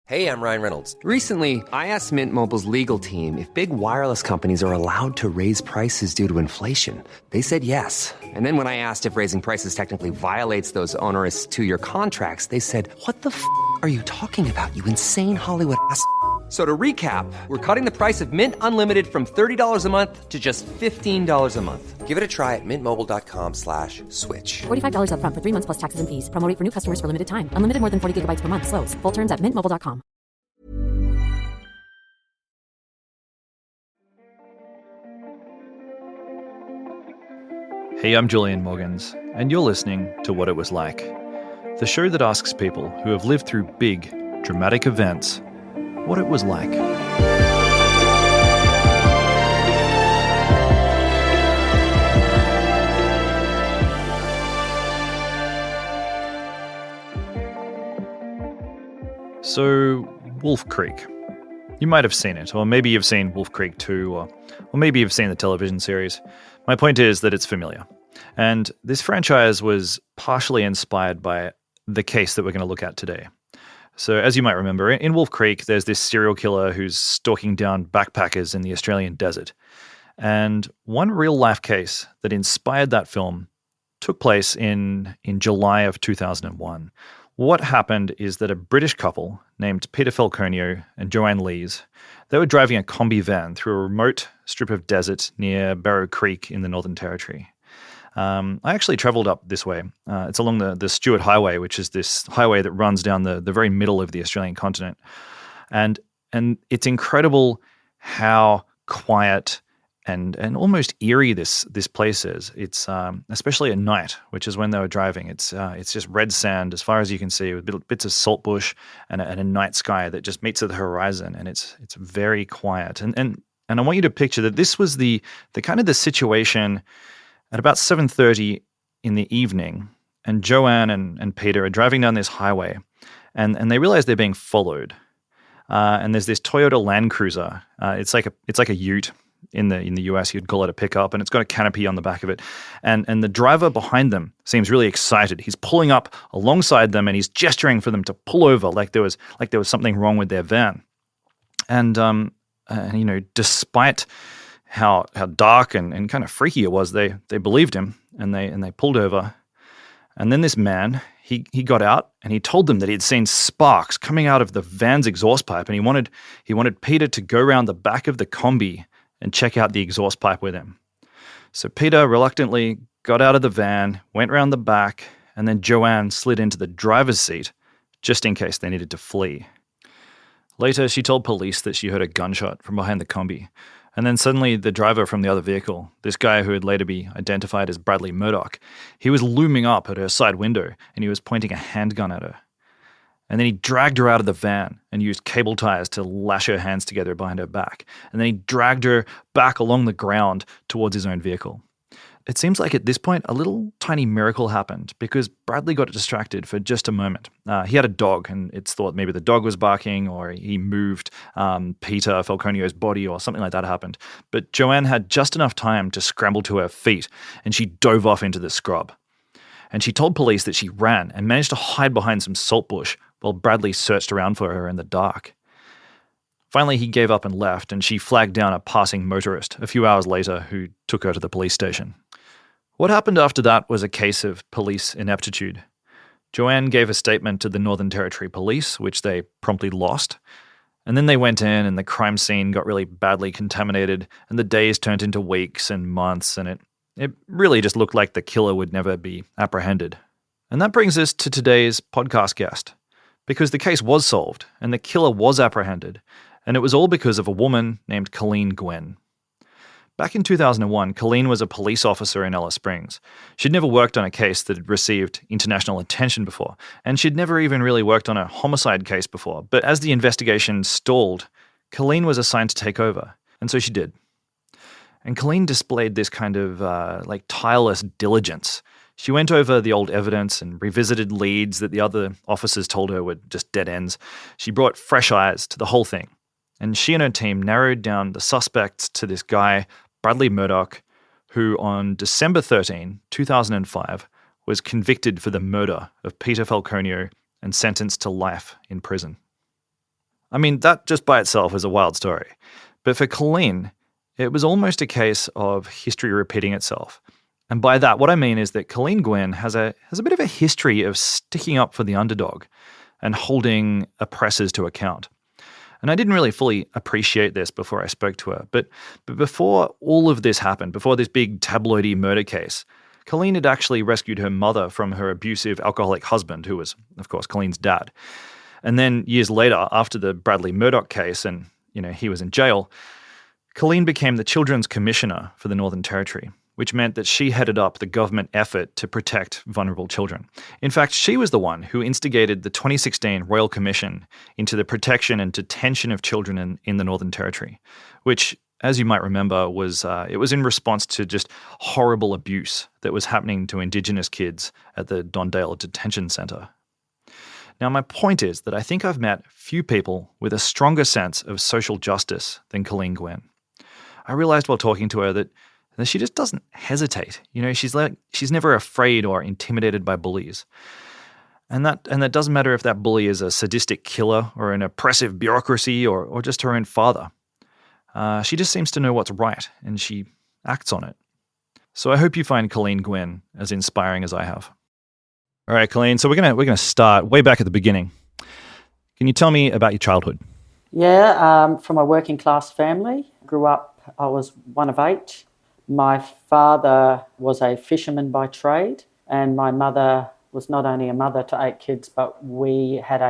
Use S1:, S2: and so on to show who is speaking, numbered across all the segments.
S1: Hey, I'm Ryan Reynolds.
S2: Recently, I asked Mint Mobile's legal team if big wireless companies are allowed to raise prices due to inflation. They said yes. And then when I asked if raising prices technically violates those onerous two-year contracts, they said, "What the f*** are you talking about, you insane Hollywood ass?" So to recap, we're cutting the price of Mint Unlimited from $30 a month to just $15 a month.
S1: Give it a try at mintmobile.com/switch.
S3: $45 up front for 3 months plus taxes and fees. Promo rate for new customers for limited time. Unlimited more than 40 gigabytes per month. Slows full terms at mintmobile.com.
S4: Hey, I'm Julian Morgans, and you're listening to What It Was Like, the show that asks people who have lived through big, dramatic events what it was like. So, Wolf Creek. You might have seen it, or maybe you've seen Wolf Creek 2, or maybe you've seen the television series. My point is that it's familiar. And this franchise was partially inspired by the case that we're going to look at today. So as you might remember, in Wolf Creek, there's this serial killer who's stalking down backpackers in the Australian desert. And one real-life case that inspired that film took place in July of 2001. What happened is that a British couple named Peter Falconio and Joanne Lees, they were driving a combi van through a remote strip of desert near Barrow Creek in the Northern Territory. I actually traveled up this way. It's along the Stuart Highway, which is this highway that runs down the very middle of the Australian continent. And it's incredible how quiet and almost eerie this place is. It's especially at night, which is when they were driving. It's just red sand as far as you can see, with bits of saltbush and a night sky that just meets at the horizon, and it's very quiet. And I want you to picture that this was the kind of the situation at about 7:30 in the evening, and Joanne and Peter are driving down this highway, and they realize they're being followed. And there's this Toyota Land Cruiser. It's like a Ute. In the US, you'd call it a pickup, and it's got a canopy on the back of it. And the driver behind them seems really excited. He's pulling up alongside them, and he's gesturing for them to pull over, like there was something wrong with their van. And despite how dark and kind of freaky it was, they believed him, and they pulled over. And then this man, he got out and he told them that he had seen sparks coming out of the van's exhaust pipe, and he wanted Peter to go around the back of the combi and check out the exhaust pipe with him. So Peter reluctantly got out of the van, went round the back, and then Joanne slid into the driver's seat just in case they needed to flee. Later, she told police that she heard a gunshot from behind the combi. And then suddenly the driver from the other vehicle, this guy who would later be identified as Bradley Murdoch, he was looming up at her side window and he was pointing a handgun at her. And then he dragged her out of the van and used cable ties to lash her hands together behind her back. And then he dragged her back along the ground towards his own vehicle. It seems like at this point, a little tiny miracle happened because Bradley got distracted for just a moment. He had a dog, and it's thought maybe the dog was barking or he moved Peter Falconio's body or something like that happened. But Joanne had just enough time to scramble to her feet, and she dove off into the scrub. And she told police that she ran and managed to hide behind some saltbush while Bradley searched around for her in the dark. Finally, he gave up and left, and she flagged down a passing motorist a few hours later who took her to the police station. What happened after that was a case of police ineptitude. Joanne gave a statement to the Northern Territory Police, which they promptly lost. And then they went in and the crime scene got really badly contaminated, and the days turned into weeks and months, and it really just looked like the killer would never be apprehended. And that brings us to today's podcast guest, because the case was solved and the killer was apprehended, and it was all because of a woman named Colleen Gwynne. Back in 2001, Colleen was a police officer in Alice Springs. She'd never worked on a case that had received international attention before, and she'd never even really worked on a homicide case before. But as the investigation stalled, Colleen was assigned to take over, and so she did. And Colleen displayed this kind of tireless diligence. She went over the old evidence and revisited leads that the other officers told her were just dead ends. She brought fresh eyes to the whole thing. And she and her team narrowed down the suspects to this guy, Bradley Murdoch, who on December 13, 2005, was convicted for the murder of Peter Falconio and sentenced to life in prison. I mean, that just by itself is a wild story. But for Colleen, it was almost a case of history repeating itself. And by that, what I mean is that Colleen Gwynne has a bit of a history of sticking up for the underdog and holding oppressors to account. And I didn't really fully appreciate this before I spoke to her. But before all of this happened, before this big tabloidy murder case, Colleen had actually rescued her mother from her abusive alcoholic husband, who was, of course, Colleen's dad. And then years later, after the Bradley Murdoch case and, he was in jail, Colleen became the Children's Commissioner for the Northern Territory, which meant that she headed up the government effort to protect vulnerable children. In fact, she was the one who instigated the 2016 Royal Commission into the protection and detention of children in the Northern Territory, which, as you might remember, was in response to just horrible abuse that was happening to Indigenous kids at the Dondale Detention Centre. Now, my point is that I think I've met few people with a stronger sense of social justice than Colleen Gwynne. I realized while talking to her that she just doesn't hesitate. She's never afraid or intimidated by bullies. And that doesn't matter if that bully is a sadistic killer or an oppressive bureaucracy or just her own father. She just seems to know what's right, and she acts on it. So I hope you find Colleen Gwynne as inspiring as I have. All right, Colleen, so we're gonna start way back at the beginning. Can you tell me about your childhood?
S5: Yeah, from a working class family. Grew up, I was one of 8. My father was a fisherman by trade, and my mother was not only a mother to 8 kids, but we had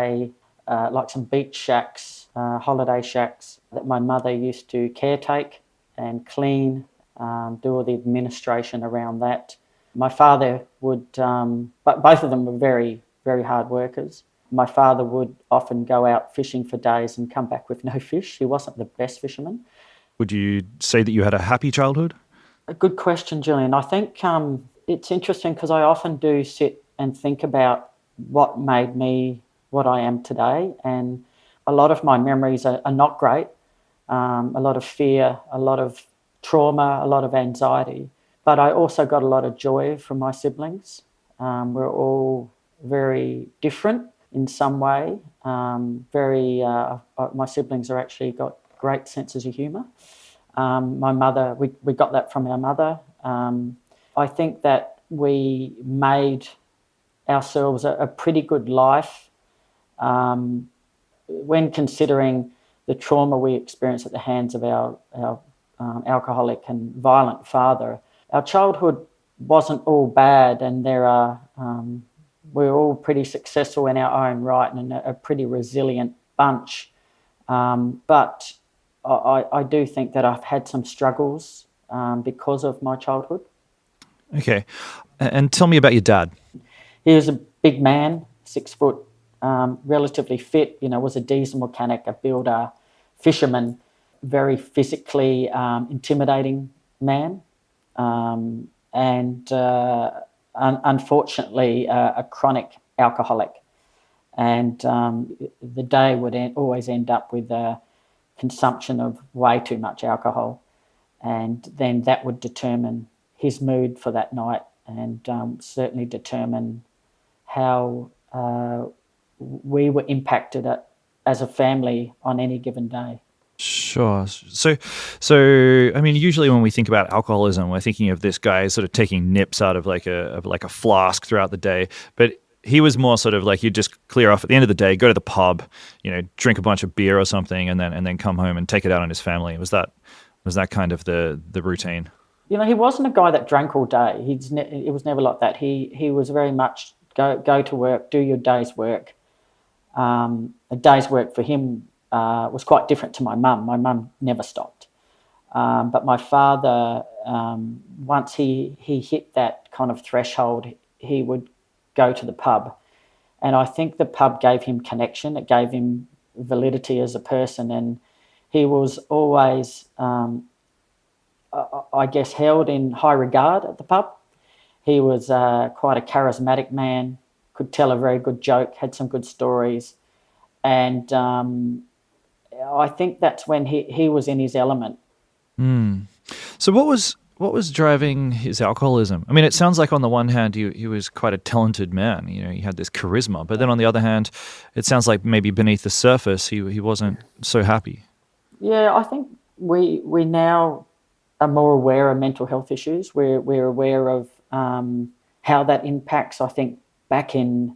S5: some beach shacks, holiday shacks that my mother used to caretake and clean, do all the administration around that. My father would, but both of them were very, very hard workers. My father would often go out fishing for days and come back with no fish. He wasn't the best fisherman.
S4: Would you say that you had a happy childhood?
S5: A good question, Gillian. I think it's interesting because I often do sit and think about what made me what I am today, and a lot of my memories are not great. A lot of fear, a lot of trauma, a lot of anxiety. But I also got a lot of joy from my siblings. We're all very different in some way. My siblings are actually got great senses of humour. My mother, we got that from our mother. I think that we made ourselves a pretty good life when considering the trauma we experienced at the hands of our alcoholic and violent father. Our childhood wasn't all bad, and we're all pretty successful in our own right and a pretty resilient bunch. But I do think that I've had some struggles because of my childhood. Okay.
S4: And tell me about your dad.
S5: He was a big man, 6 foot, relatively fit, was a diesel mechanic, a builder, fisherman, very physically intimidating man. Unfortunately, a chronic alcoholic. And the day would always end up with a consumption of way too much alcohol. And then that would determine his mood for that night and certainly determine how we were impacted as a family on any given day.
S4: Sure. So I mean, usually when we think about alcoholism, we're thinking of this guy sort of taking nips out of like a flask throughout the day. But he was more sort of like you'd just clear off at the end of the day, go to the pub, drink a bunch of beer or something, and then come home and take it out on his family. Was that kind of the routine?
S5: He wasn't a guy that drank all day. It was never like that. He was very much go to work, do your day's work. A day's work for him was quite different to my mum. My mum never stopped. But my father, once he hit that kind of threshold, he would go to the pub. And I think the pub gave him connection. It gave him validity as a person. And he was always, I guess, held in high regard at the pub. He was quite a charismatic man, could tell a very good joke, had some good stories. And I think that's when he was in his element.
S4: So what was What was driving his alcoholism? I mean, it sounds like on the one hand, he was quite a talented man. He had this charisma. But then on the other hand, it sounds like maybe beneath the surface, he wasn't so happy.
S5: Yeah, I think we now are more aware of mental health issues. We're aware of how that impacts. I think back in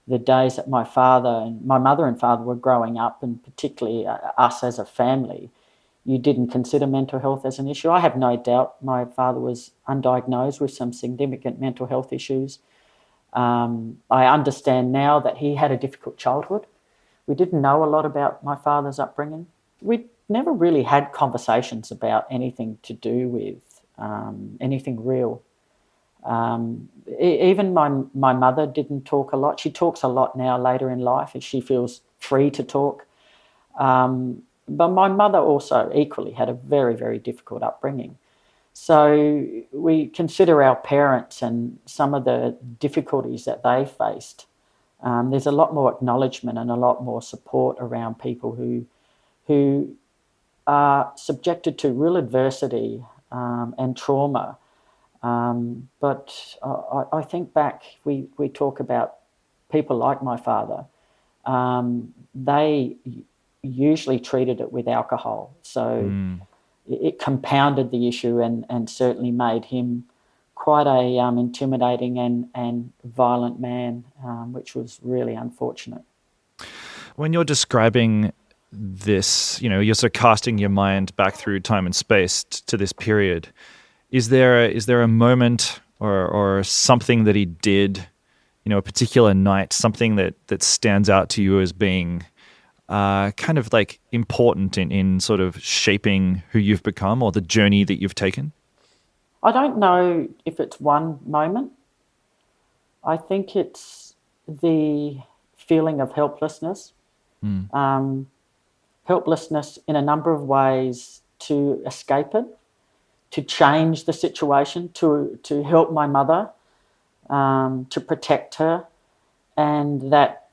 S5: the days that my mother and father were growing up, and particularly us as a family, you didn't consider mental health as an issue. I have no doubt my father was undiagnosed with some significant mental health issues. I understand now that he had a difficult childhood. We didn't know a lot about my father's upbringing. We never really had conversations about anything to do with anything real. Even my mother didn't talk a lot. She talks a lot now later in life and she feels free to talk. But my mother also equally had a very, very difficult upbringing. So we consider our parents and some of the difficulties that they faced. There's a lot more acknowledgement and a lot more support around people who are subjected to real adversity and trauma. But I think back, we talk about people like my father. They usually treated it with alcohol. So it compounded the issue and certainly made him quite a intimidating and violent man, which was really unfortunate.
S4: When you're describing this, you're sort of casting your mind back through time and space to this period. Is there a moment or something that he did, a particular night, something that stands out to you as being kind of like important in sort of shaping who you've become or the journey that you've taken?
S5: I don't know if it's one moment. I think it's the feeling of helplessness. Helplessness in a number of ways to escape it, to change the situation, to help my mother, to protect her, and that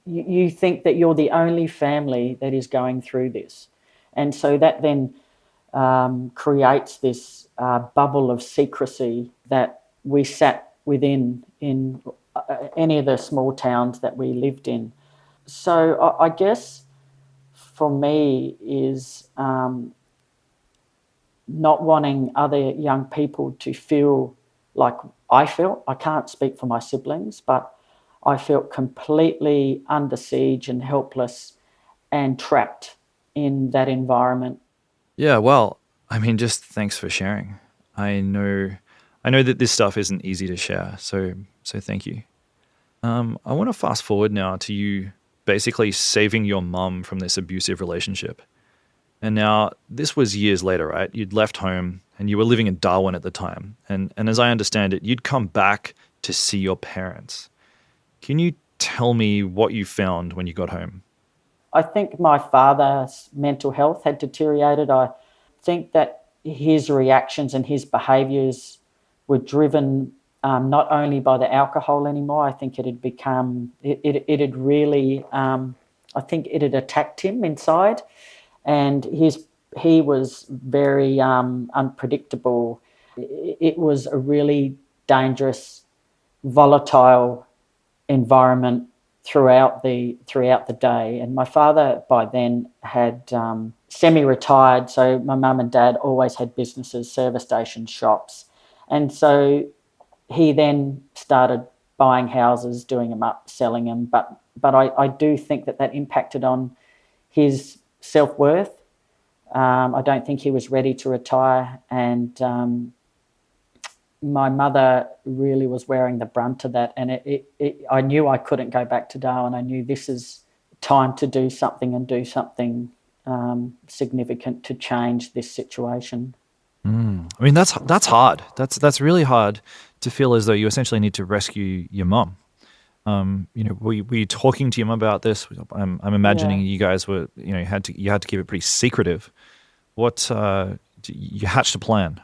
S5: you think that you're the only family that is going through this. And so that then creates this bubble of secrecy that we sat within in any of the small towns that we lived in. So I guess for me is not wanting other young people to feel like I felt. I can't speak for my siblings, but I felt completely under siege and helpless and trapped in that environment.
S4: Yeah, well, I mean, just thanks for sharing. I know that this stuff isn't easy to share, so thank you. I want to fast forward now to you basically saving your mum from this abusive relationship. And now this was years later, right? You'd left home and you were living in Darwin at the time. And as I understand it, you'd come back to see your parents. Can you tell me what you found when you got home?
S5: I think my father's mental health had deteriorated. I think that his reactions and his behaviours were driven not only by the alcohol anymore. I think it had become, it had really, I think it had attacked him inside, and he was very unpredictable. It was a really dangerous, volatile environment throughout the day. And my father by then had semi-retired, so my mum and dad always had businesses, service stations, shops, and so he then started buying houses, doing them up, selling them. But I do think that impacted on his self-worth. I don't think he was ready to retire, and my mother really was wearing the brunt of that. And I knew I couldn't go back to Darwin. I knew this is time to do something and do something significant to change this situation.
S4: I mean, that's hard. That's really hard to feel as though you essentially need to rescue your mum. Were you talking to your mum about this? I'm imagining you guys were, you had to keep it pretty secretive. What you hatched a plan?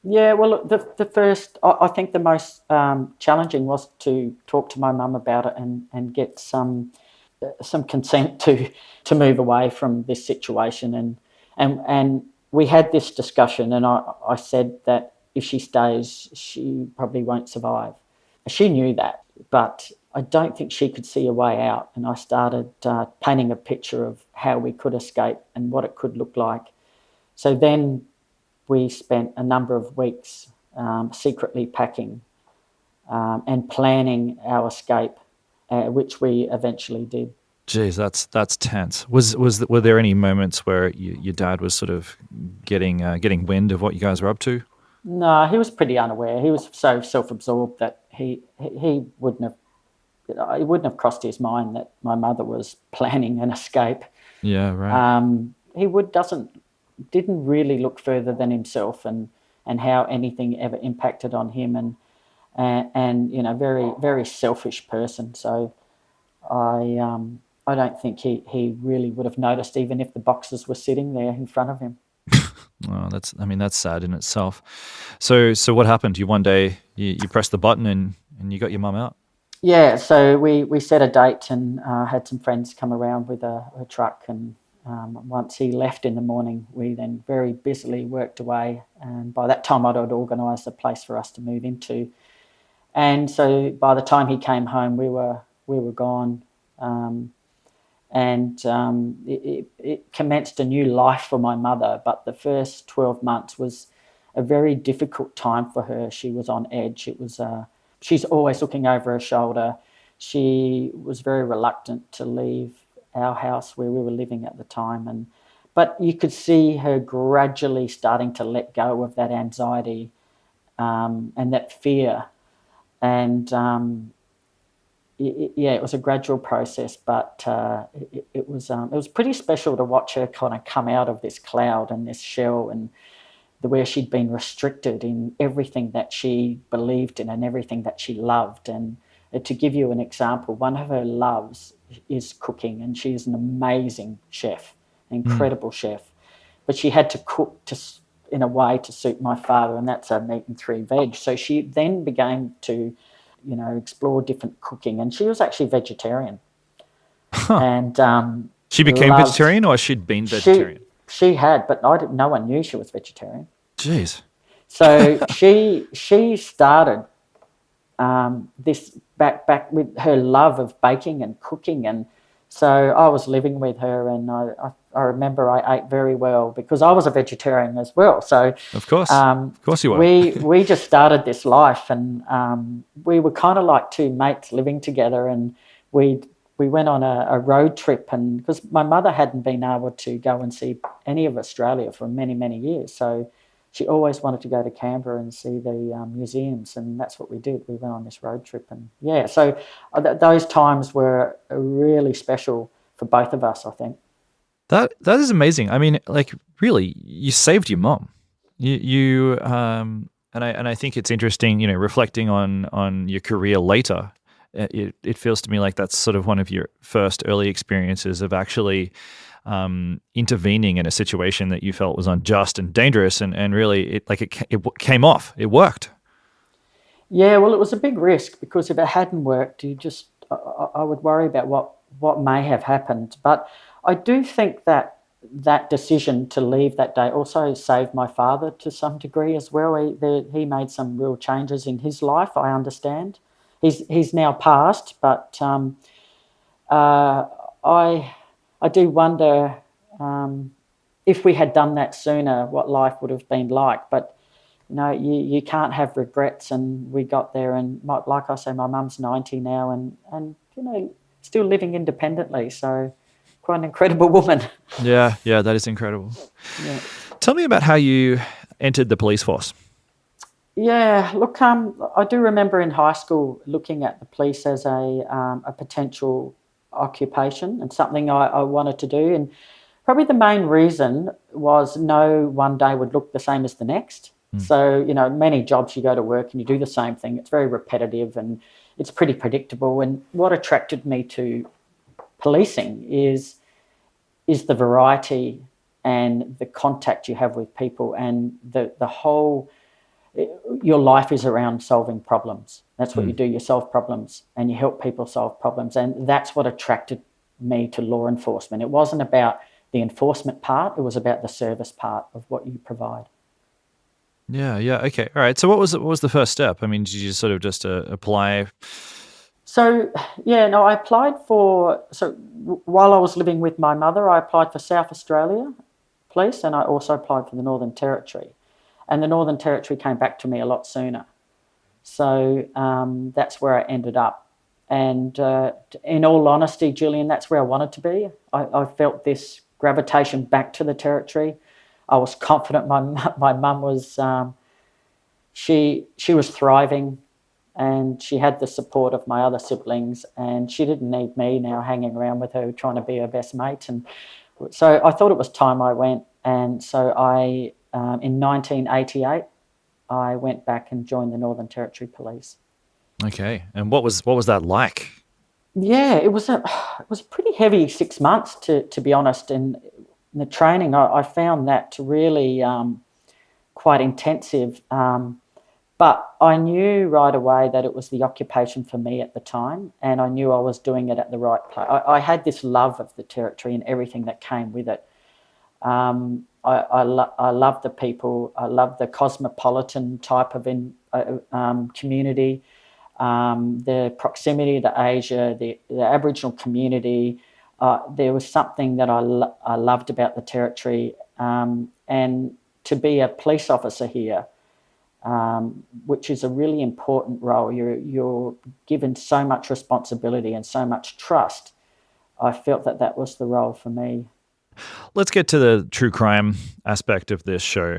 S5: Yeah, well, the first, I think the most challenging was to talk to my mum about it and get some consent to move away from this situation and we had this discussion, and I said that if she stays, she probably won't survive. She knew that, but I don't think she could see a way out. And I started painting a picture of how we could escape and what it could look like. So then we spent a number of weeks secretly packing and planning our escape, which we eventually did.
S4: Geez, that's tense. Were there any moments where your dad was sort of getting wind of what you guys were up to?
S5: No, he was pretty unaware. He was so self-absorbed that he wouldn't have. It wouldn't have crossed his mind that my mother was planning an escape.
S4: Yeah, right.
S5: He didn't really look further than himself and how anything ever impacted on him, and very very selfish person. So I don't think he really would have noticed, even if the boxes were sitting there in front of him.
S4: Oh, that's sad in itself. So what happened? One day you pressed the button and you got your mum out?
S5: Yeah, so we set a date and had some friends come around with a truck, and once he left in the morning, we then very busily worked away, and by that time I'd organised a place for us to move into. And so by the time he came home, we were gone. It commenced a new life for my mother, but the first 12 months was a very difficult time for her. She was on edge. She's always looking over her shoulder. She was very reluctant to leave our house where we were living at the time, but you could see her gradually starting to let go of that anxiety and that fear, and it was a gradual process, but it was pretty special to watch her kind of come out of this cloud and this shell, and where she'd been restricted in everything that she believed in and everything that she loved. And to give you an example, one of her loves is cooking, and she's an amazing chef, incredible chef. But she had to cook in a way to suit my father, and that's a meat and 3 veg. So she then began to explore different cooking, and she was actually vegetarian.
S4: Huh.
S5: And
S4: she became vegetarian, or she'd been vegetarian?
S5: She had, but no one knew she was vegetarian.
S4: Jeez.
S5: So she started this back with her love of baking and cooking, and so I was living with her, and I remember I ate very well because I was a vegetarian as well. So
S4: of course you were.
S5: We just started this life, and we were kind of like two mates living together, and we went on a road trip, and because my mother hadn't been able to go and see any of Australia for many, many years, so she always wanted to go to Canberra and see the museums, and that's what we did. We went on this road trip, and so those times were really special for both of us, I think.
S4: That is amazing. I mean, like, really, you saved your mom. You and I think it's interesting, reflecting on your career later. It feels to me like that's sort of one of your first early experiences of actually intervening in a situation that you felt was unjust and dangerous, and really it came off. It worked. Yeah,
S5: well, it was a big risk, because if it hadn't worked, I would worry about what may have happened. But I do think that decision to leave that day also saved my father to some degree as well. He made some real changes in his life, I understand. He's now passed, but I do wonder if we had done that sooner, what life would have been like. But you can't have regrets, and we got there, and like I say, my mum's 90 now, and still living independently. So quite an incredible woman.
S4: Yeah, that is incredible.
S5: Yeah.
S4: Tell me about how you entered the police force.
S5: Yeah, look, I do remember in high school looking at the police as a potential occupation and something I wanted to do. And probably the main reason was no one day would look the same as the next. So, many jobs you go to work and you do the same thing. It's very repetitive and it's pretty predictable. And what attracted me to policing is the variety and the contact you have with people, and the whole... Your life is around solving problems. That's what you do. You solve problems and you help people solve problems. And that's what attracted me to law enforcement. It wasn't about the enforcement part. It was about the service part of what you provide.
S4: Yeah. Okay. All right. So what was the first step? I mean, did you sort of just apply?
S5: So, I applied while I was living with my mother, I applied for South Australia Police, and I also applied for the Northern Territory. And the Northern Territory came back to me a lot sooner. So that's where I ended up. And in all honesty, Julian, that's where I wanted to be. I felt this gravitation back to the Territory. I was confident my mum was, she was thriving, and she had the support of my other siblings, and she didn't need me now hanging around with her trying to be her best mate. And so I thought it was time I went. And so in 1988, I went back and joined the Northern Territory Police.
S4: Okay. And what was that like?
S5: Yeah, it was a pretty heavy 6 months, to be honest. And the training, I found that really quite intensive. But I knew right away that it was the occupation for me at the time, and I knew I was doing it at the right place. I had this love of the Territory and everything that came with it. I love the people. I love the cosmopolitan type of community, the proximity to Asia, the Aboriginal community. There was something that I loved about the Territory, and to be a police officer here, which is a really important role. You're given so much responsibility and so much trust. I felt that was the role for me.
S4: Let's get to the true crime aspect of this show.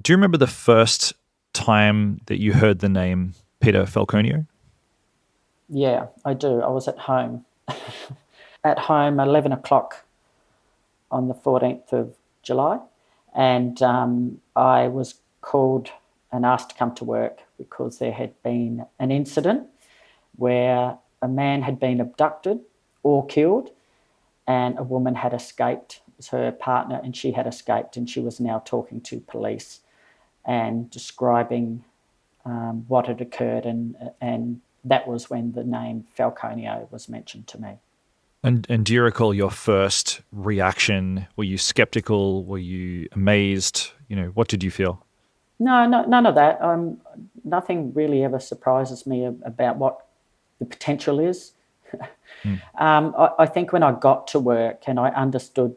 S4: Do you remember the first time that you heard the name Peter Falconio?
S5: Yeah, I do. I was at home. At home, 11 o'clock on the 14th of July. And I was called and asked to come to work because there had been an incident where a man had been abducted or killed, and a woman had escaped. It was her partner, and she had escaped, and she was now talking to police and describing what had occurred, and that was when the name Falconio was mentioned to me.
S4: And do you recall your first reaction? Were you skeptical? Were you amazed? What did you feel?
S5: No, none of that. Nothing really ever surprises me about what the potential is. I think when I got to work and I understood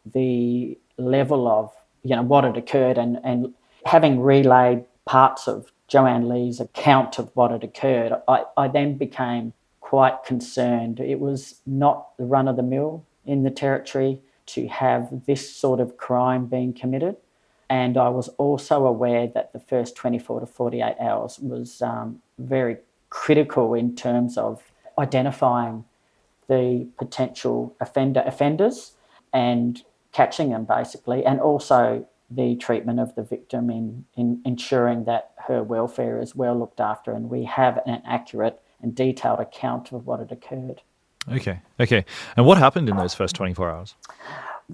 S5: the level of what had occurred, and having relayed parts of Joanne Lee's account of what had occurred, I then became quite concerned. It was not the run-of-the-mill in the Territory to have this sort of crime being committed. And I was also aware that the first 24 to 48 hours was very critical in terms of identifying the potential offenders and catching them, basically, and also the treatment of the victim in ensuring that her welfare is well looked after, and we have an accurate and detailed account of what had occurred.
S4: Okay. And what happened in those first 24 hours?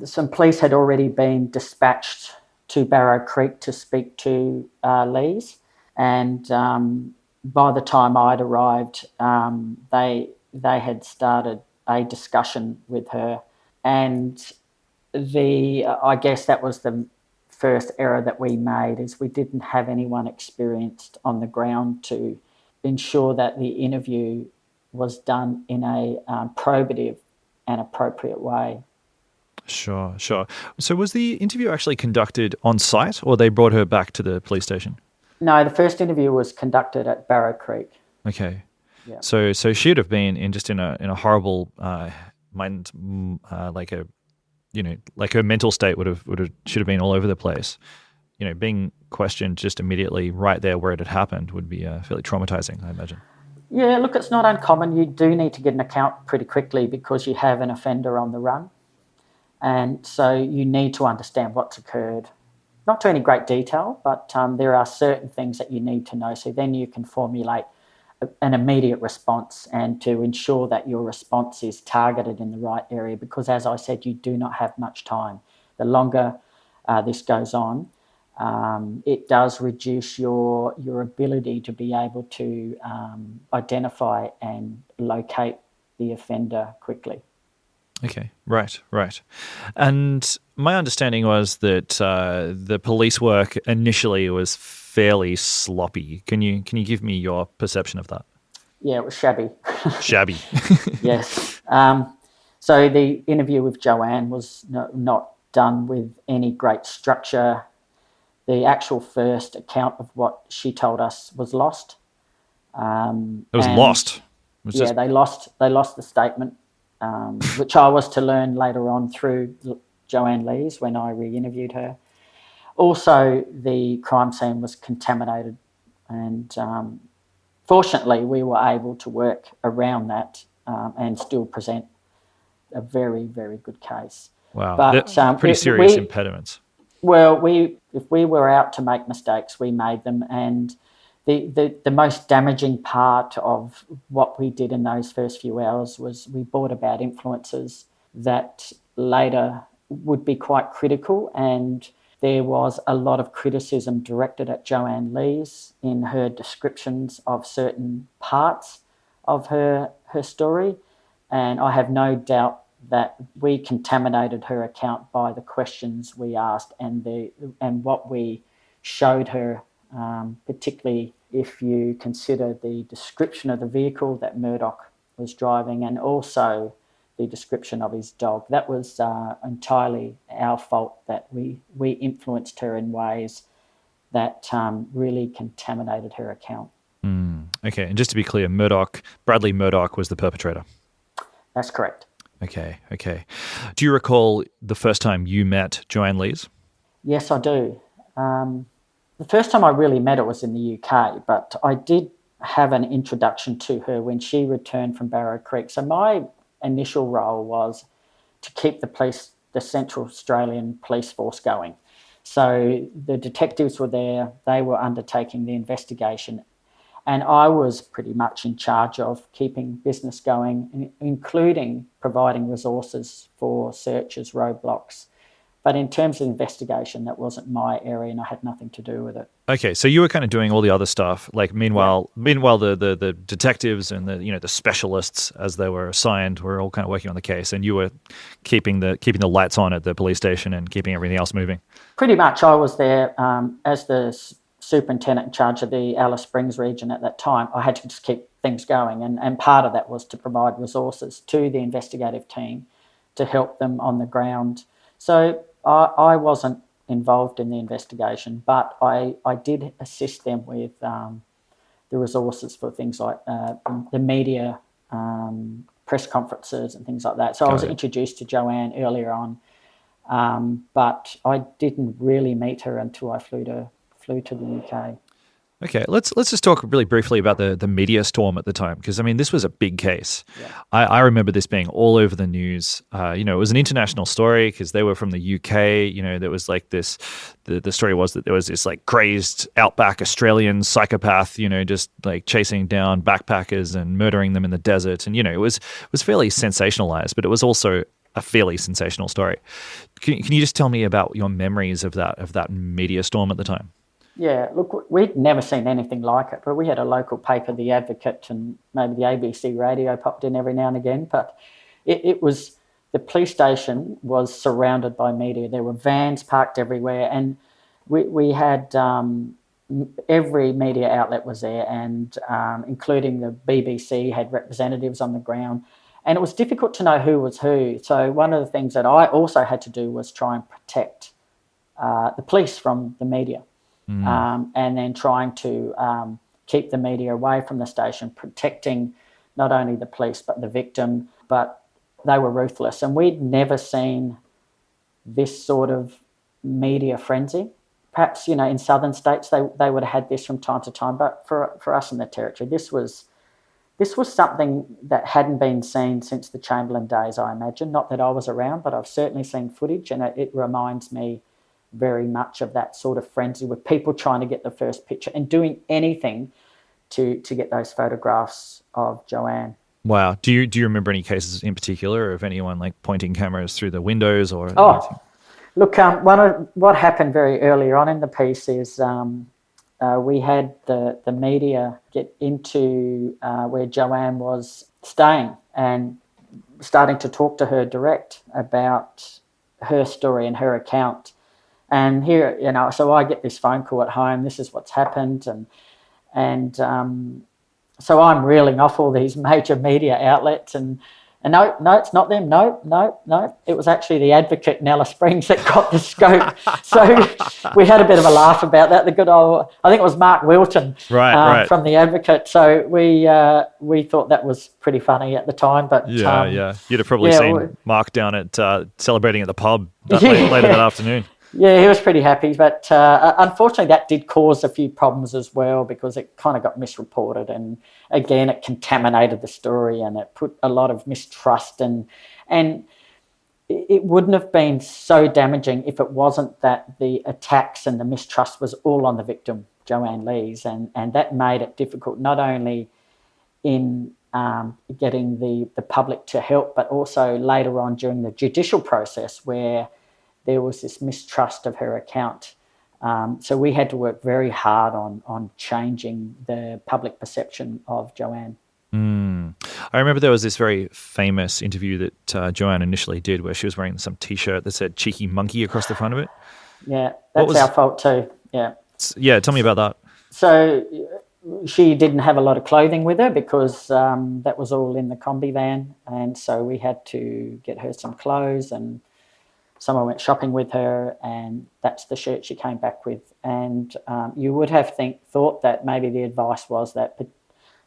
S5: Some police had already been dispatched to Barrow Creek to speak to Lees, and by the time I'd arrived, they had started a discussion with her, and I guess that was the first error that we made, is we didn't have anyone experienced on the ground to ensure that the interview was done in a probative and appropriate way.
S4: Sure. So was the interview actually conducted on site, or they brought her back to the police station?
S5: No, the first interview was conducted at Barrow Creek.
S4: Okay.
S5: Yeah.
S4: So she'd have been in a horrible mind, like her mental state should have been all over the place. Being questioned just immediately right there where it had happened would be fairly traumatizing, I imagine.
S5: Yeah, look, it's not uncommon. You do need to get an account pretty quickly because you have an offender on the run. And so you need to understand what's occurred. Not to any great detail, but there are certain things that you need to know. So then you can formulate an immediate response, and to ensure that your response is targeted in the right area, because, as I said, you do not have much time. The longer this goes on, it does reduce your ability to be able to identify and locate the offender quickly.
S4: Okay, right. And my understanding was that the police work initially was fairly sloppy. Can you give me your perception of that?
S5: Yeah, it was shabby.
S4: Shabby.
S5: Yes. So the interview with Joanne was not done with any great structure. The actual first account of what she told us was lost.
S4: It was
S5: And
S4: lost. It was
S5: yeah,
S4: just
S5: they lost the statement, which I was to learn later on through Joanne Lees when I re-interviewed her. Also, the crime scene was contaminated, and fortunately, we were able to work around that and still present a very, very good case.
S4: wow.
S5: But
S4: Pretty serious impediments.
S5: well, if we were out to make mistakes, we made them, and the most damaging part of what we did in those first few hours was we brought about influences that later would be quite critical, and there was a lot of criticism directed at Joanne Lees in her descriptions of certain parts of her story, and I have no doubt that we contaminated her account by the questions we asked and what we showed her, particularly if you consider the description of the vehicle that Murdoch was driving and also the description of his dog. That was entirely our fault, that we influenced her in ways that really contaminated her account.
S4: Okay, and just to be clear, Bradley Murdoch was the perpetrator.
S5: That's correct.
S4: Okay. Do you recall the first time you met Joanne Lees?
S5: Yes, I do. The first time I really met her was in the UK, but I did have an introduction to her when she returned from Barrow Creek. So my initial role was to keep the Central Australian Police Force going. So the detectives were there, they were undertaking the investigation, and I was pretty much in charge of keeping business going, including providing resources for searches, roadblocks. But in terms of investigation, that wasn't my area and I had nothing to do with it.
S4: Okay, so you were kind of doing all the other stuff. Like meanwhile, the detectives and the specialists, as they were assigned, were all kind of working on the case, and you were keeping the lights on at the police station and keeping everything else moving.
S5: Pretty much, I was there as the superintendent in charge of the Alice Springs region at that time. I had to just keep things going, and part of that was to provide resources to the investigative team to help them on the ground. So I wasn't involved in the investigation, but I did assist them with the resources for things like the media, press conferences and things like that. So I was introduced to Joanne earlier on, but I didn't really meet her until I flew to the UK.
S4: Okay, let's just talk really briefly about the media storm at the time, because I mean this was a big case.
S5: Yeah.
S4: I remember this being all over the news. It was an international story because they were from the UK. There was like this. The story was that there was this like crazed outback Australian psychopath, just like chasing down backpackers and murdering them in the desert, and it was fairly sensationalized, but it was also a fairly sensational story. Can you just tell me about your memories of that media storm at the time?
S5: Yeah, look, we'd never seen anything like it, but we had a local paper, The Advocate, and maybe the ABC radio popped in every now and again, but it was, the police station was surrounded by media. There were vans parked everywhere, and we had every media outlet was there, and including the BBC had representatives on the ground, and it was difficult to know who was who. So one of the things that I also had to do was try and protect the police from the media. And then trying to keep the media away from the station, protecting not only the police but the victim. But they were ruthless, and we'd never seen this sort of media frenzy. Perhaps in southern states they would have had this from time to time, but for us in the Territory, this was something that hadn't been seen since the Chamberlain days, I imagine. Not that I was around, but I've certainly seen footage, and it reminds me very much of that sort of frenzy with people trying to get the first picture and doing anything to get those photographs of Joanne.
S4: Wow. Do you remember any cases in particular of anyone like pointing cameras through the windows or anything?
S5: Look, what happened very early on in the piece is we had the media get into where Joanne was staying, and starting to talk to her direct about her story and her account. And here, so I get this phone call at home, this is what's happened. And so I'm reeling off all these major media outlets and no, it's not them. No. It was actually the Advocate in Alice Springs that got the scoop. So we had a bit of a laugh about that. The good old, I think it was Mark Wilton from the Advocate. So we thought that was pretty funny at the time. But
S4: yeah. You'd have probably seen Mark down at celebrating at the pub later that afternoon.
S5: Yeah, he was pretty happy, but unfortunately that did cause a few problems as well because it kind of got misreported, and again it contaminated the story and it put a lot of mistrust, and it wouldn't have been so damaging if it wasn't that the attacks and the mistrust was all on the victim, Joanne Lees, and that made it difficult not only in getting the public to help, but also later on during the judicial process where there was this mistrust of her account. So we had to work very hard on changing the public perception of Joanne.
S4: I remember there was this very famous interview that Joanne initially did where she was wearing some T-shirt that said "cheeky monkey" across the front of it.
S5: Yeah, that's our fault too, yeah.
S4: Yeah, tell me about that.
S5: So she didn't have a lot of clothing with her because that was all in the combi van, and so we had to get her some clothes, and someone went shopping with her, and that's the shirt she came back with. And you would have thought that maybe the advice was that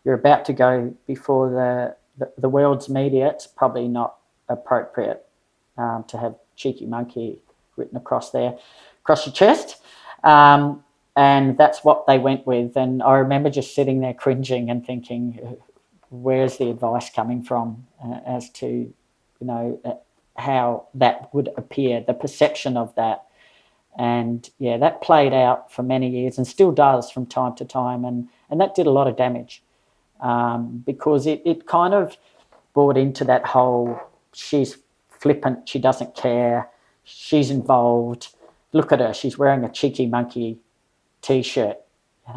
S5: you're about to go before the world's media. It's probably not appropriate to have "cheeky monkey" written across your chest. And that's what they went with. And I remember just sitting there cringing and thinking, where's the advice coming from as to, how that would appear, the perception of that. And yeah, that played out for many years and still does from time to time, and that did a lot of damage because it kind of bought into that whole, she's flippant, she doesn't care, she's involved, look at her, she's wearing a cheeky monkey T-shirt,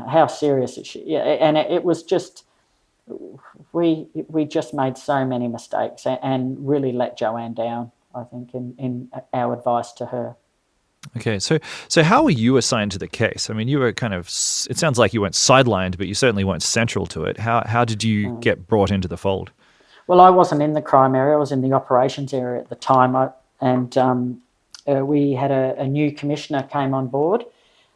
S5: how serious is she? Yeah, and it was just, we just made so many mistakes and really let Joanne down, I think, in our advice to her.
S4: Okay, so how were you assigned to the case? I mean, you were kind of, it sounds like you weren't sidelined, but you certainly weren't central to it. How did you get brought into the fold?
S5: Well, I wasn't in the crime area. I was in the operations area at the time. We had a new commissioner came on board.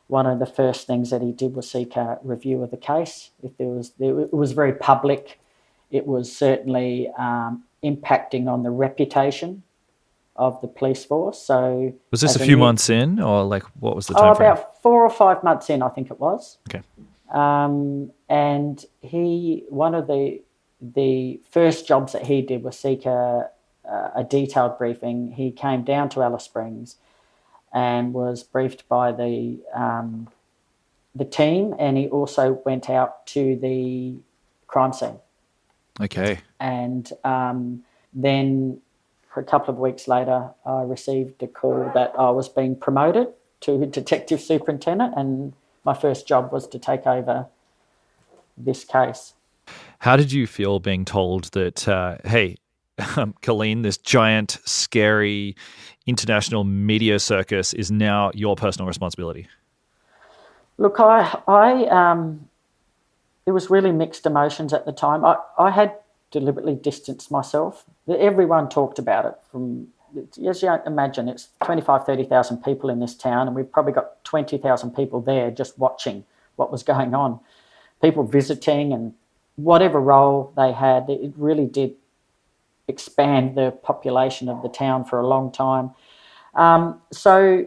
S5: One of the first things that he did was seek a review of the case. It was very public. It was certainly impacting on the reputation of the police force. So
S4: was this a few months in, or like what was the time frame?
S5: About 4 or 5 months in, I think it was.
S4: Okay.
S5: And one of the first jobs that he did was seek a detailed briefing. He came down to Alice Springs and was briefed by the team, and he also went out to the crime scene.
S4: Okay.
S5: And then for a couple of weeks later, I received a call that I was being promoted to detective superintendent, and my first job was to take over this case.
S4: How did you feel being told that, hey, Colleen, this giant, scary international media circus is now your personal responsibility?
S5: Look, it was really mixed emotions at the time. I had deliberately distanced myself. Everyone talked about it. As you imagine, it's 25,000, 30,000 people in this town, and we've probably got 20,000 people there just watching what was going on. People visiting, and whatever role they had, it really did expand the population of the town for a long time. So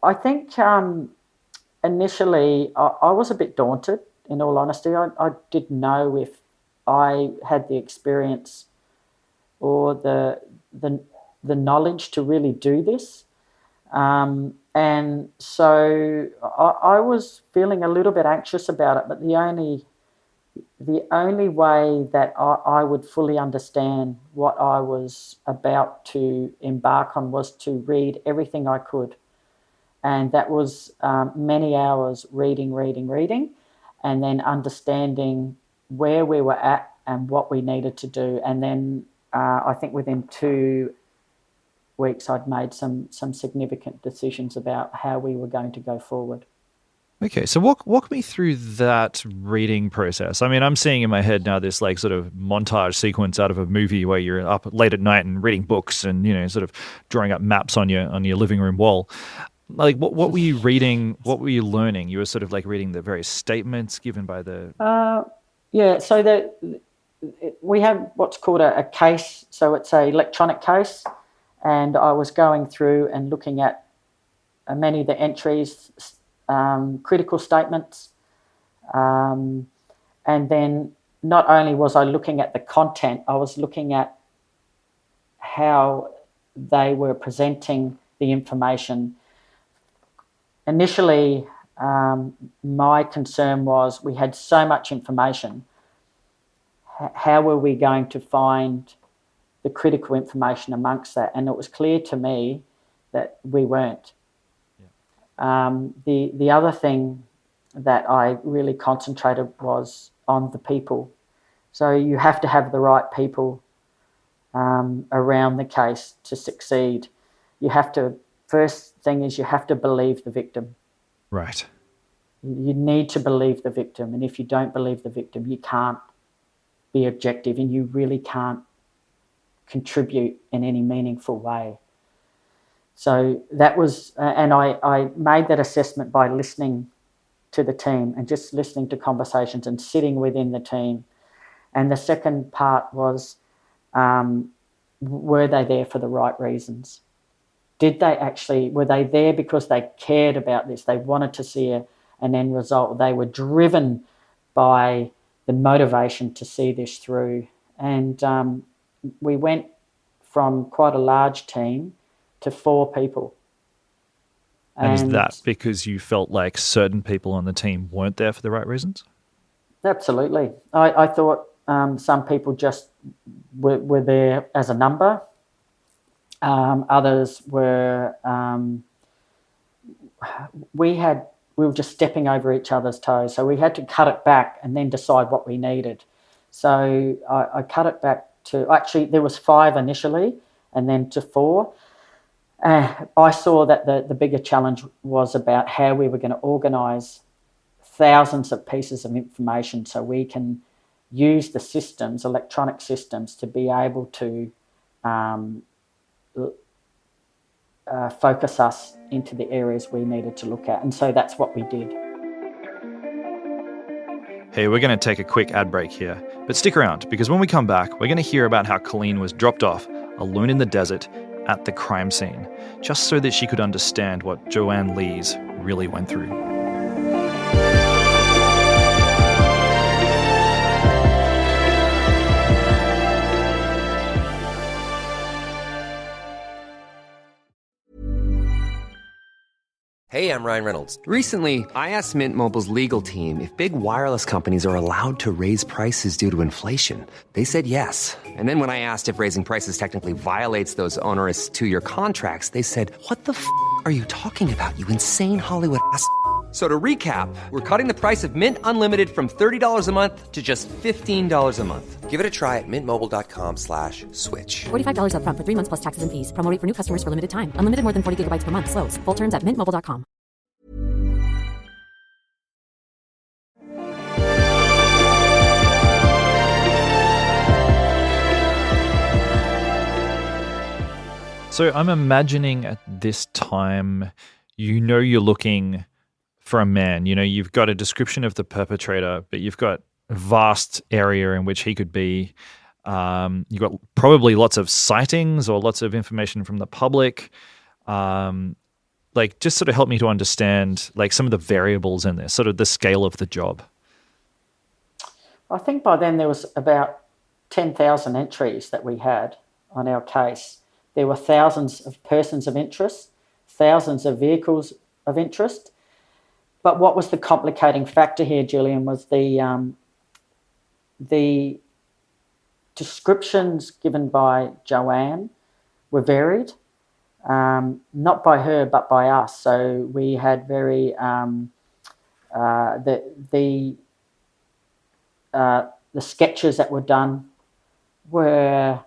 S5: I think initially I was a bit daunted, in all honesty. I didn't know if I had the experience or the knowledge to really do this. And so I was feeling a little bit anxious about it, but the only way that I would fully understand what I was about to embark on was to read everything I could. And that was many hours reading, and then understanding where we were at and what we needed to do. And then I think within 2 weeks I'd made some significant decisions about how we were going to go forward.
S4: Okay, so walk me through that reading process. I mean, I'm seeing in my head now this like sort of montage sequence out of a movie where you're up late at night and reading books and, you know, sort of drawing up maps on your living room wall. Like, what were you reading? What were you learning? You were sort of like reading the various statements given by the...
S5: Yeah, so we have what's called a case, so it's an electronic case, and I was going through and looking at many of the entries, critical statements, and then not only was I looking at the content, I was looking at how they were presenting the information. Initially, my concern was we had so much information. How were we going to find the critical information amongst that? And it was clear to me that we weren't. The other thing that I really concentrated was on the people. So you have to have the right people around the case to succeed. First thing is you have to believe the victim.
S4: Right.
S5: You need to believe the victim, and if you don't believe the victim, you can't be objective and you really can't contribute in any meaningful way. So that was, and I made that assessment by listening to the team and just listening to conversations and sitting within the team. And the second part was, were they there for the right reasons? Were they there because they cared about this? They wanted to see an end result. They were driven by the motivation to see this through. And we went from quite a large team to 4 people.
S4: And is that because you felt like certain people on the team weren't there for the right reasons?
S5: Absolutely. I thought some people just were there as a number. Others were, we were just stepping over each other's toes. So we had to cut it back and then decide what we needed. So I cut it back to, actually there was 5 initially and then to 4. I saw that the bigger challenge was about how we were going to organise thousands of pieces of information so we can use the systems, electronic systems, to be able to focus us into the areas we needed to look at. And so that's what we did.
S4: Hey, we're going to take a quick ad break here, but stick around because when we come back, we're going to hear about how Colleen was dropped off alone in the desert at the crime scene, just so that she could understand what Joanne Lees really went through.
S1: Hey, I'm Ryan Reynolds.
S2: Recently, I asked Mint Mobile's legal team if big wireless companies are allowed to raise prices due to inflation. They said yes. And then when I asked if raising prices technically violates those onerous 2-year contracts, they said, "What the f*** are you talking about, you insane Hollywood ass?" So to recap, we're cutting the price of Mint Unlimited from $30 a month to just $15 a month.
S1: Give it a try at mintmobile.com/switch.
S3: $45 up front for 3 months plus taxes and fees. Promo rate for new customers for limited time. Unlimited more than 40 gigabytes per month. Slows full terms at mintmobile.com.
S4: So I'm imagining at this time, you're looking for a man. You've got a description of the perpetrator, but you've got a vast area in which he could be. You've got probably lots of sightings or lots of information from the public. Just sort of help me to understand some of the variables in this, sort of the scale of the job.
S5: I think by then there was about 10,000 entries that we had on our case. There were thousands of persons of interest, thousands of vehicles of interest. But what was the complicating factor here, Julian, was the descriptions given by Joanne were varied, not by her but by us. So we had very the sketches that were done were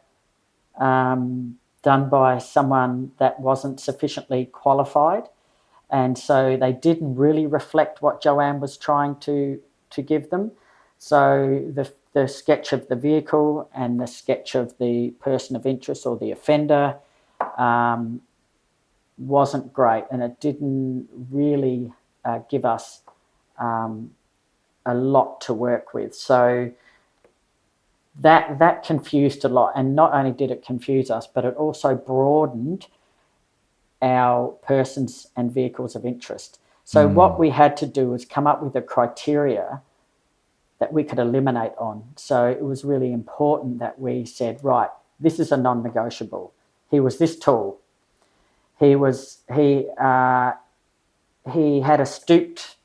S5: done by someone that wasn't sufficiently qualified. And so they didn't really reflect what Joanne was trying to give them. So the sketch of the vehicle and the sketch of the person of interest or the offender wasn't great, and it didn't really give us a lot to work with. So that confused a lot, and not only did it confuse us, but it also broadened our persons and vehicles of interest. So what we had to do was come up with a criteria that we could eliminate on. So it was really important that we said, right, this is a non-negotiable. He was this tall. He had a stooped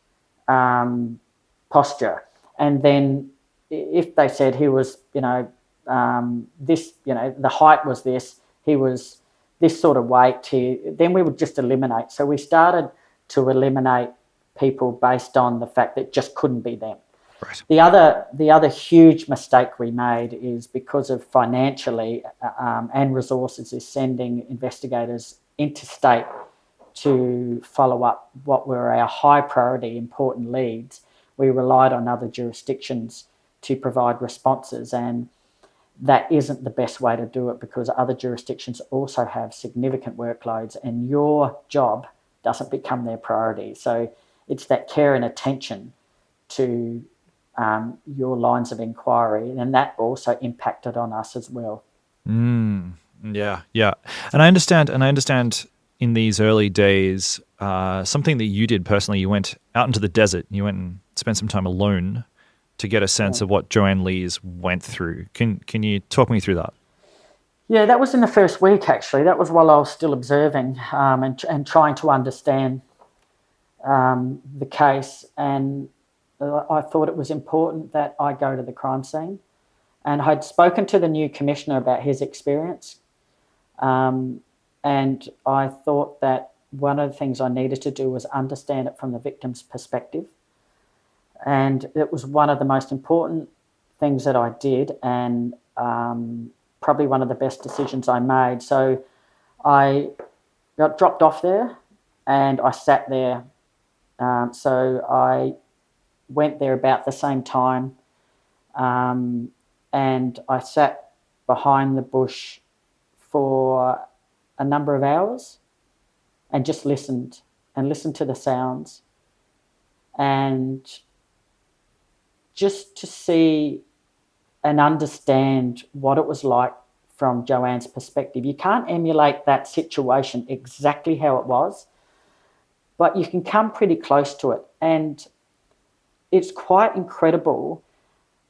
S5: posture, and then if they said he was, this, the height was this, he was this sort of weight, then we would just eliminate. So we started to eliminate people based on the fact that it just couldn't be them.
S4: Right.
S5: The other huge mistake we made is because of financially and resources is sending investigators interstate to follow up what were our high priority important leads. We relied on other jurisdictions to provide responses, and that isn't the best way to do it because other jurisdictions also have significant workloads and your job doesn't become their priority. So it's that care and attention to your lines of inquiry, and that also impacted on us as well.
S4: Yeah. And I understand in these early days, something that you did personally, you went out into the desert, you went and spent some time alone to get a sense of what Joanne Lees went through. Can you talk me through that?
S5: Yeah, that was in the first week, actually. That was while I was still observing and trying to understand the case. And I thought it was important that I go to the crime scene. And I'd spoken to the new commissioner about his experience. And I thought that one of the things I needed to do was understand it from the victim's perspective. And it was one of the most important things that I did, and probably one of the best decisions I made. So I got dropped off there and I sat there. So I went there about the same time, and I sat behind the bush for a number of hours and just listened to the sounds, and just to see and understand what it was like from Joanne's perspective. You can't emulate that situation exactly how it was, but you can come pretty close to it. And it's quite incredible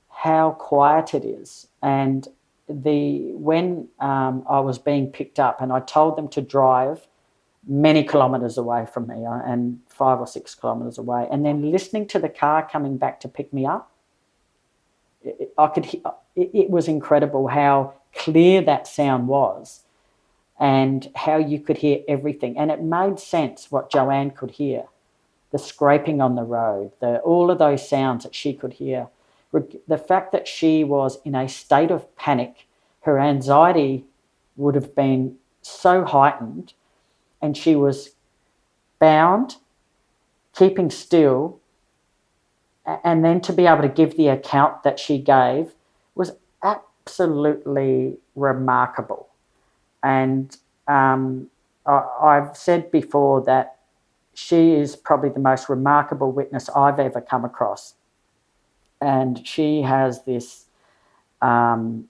S5: how quiet it is. And when I was being picked up, and I told them to drive many kilometres away from me, and 5 or 6 kilometres away, and then listening to the car coming back to pick me up, I could hear, it was incredible how clear that sound was and how you could hear everything. And it made sense what Joanne could hear, the scraping on the road, all of those sounds that she could hear. The fact that she was in a state of panic, her anxiety would have been so heightened, and she was bound, keeping still, and then to be able to give the account that she gave was absolutely remarkable. And I've said before that she is probably the most remarkable witness I've ever come across. And she has this, her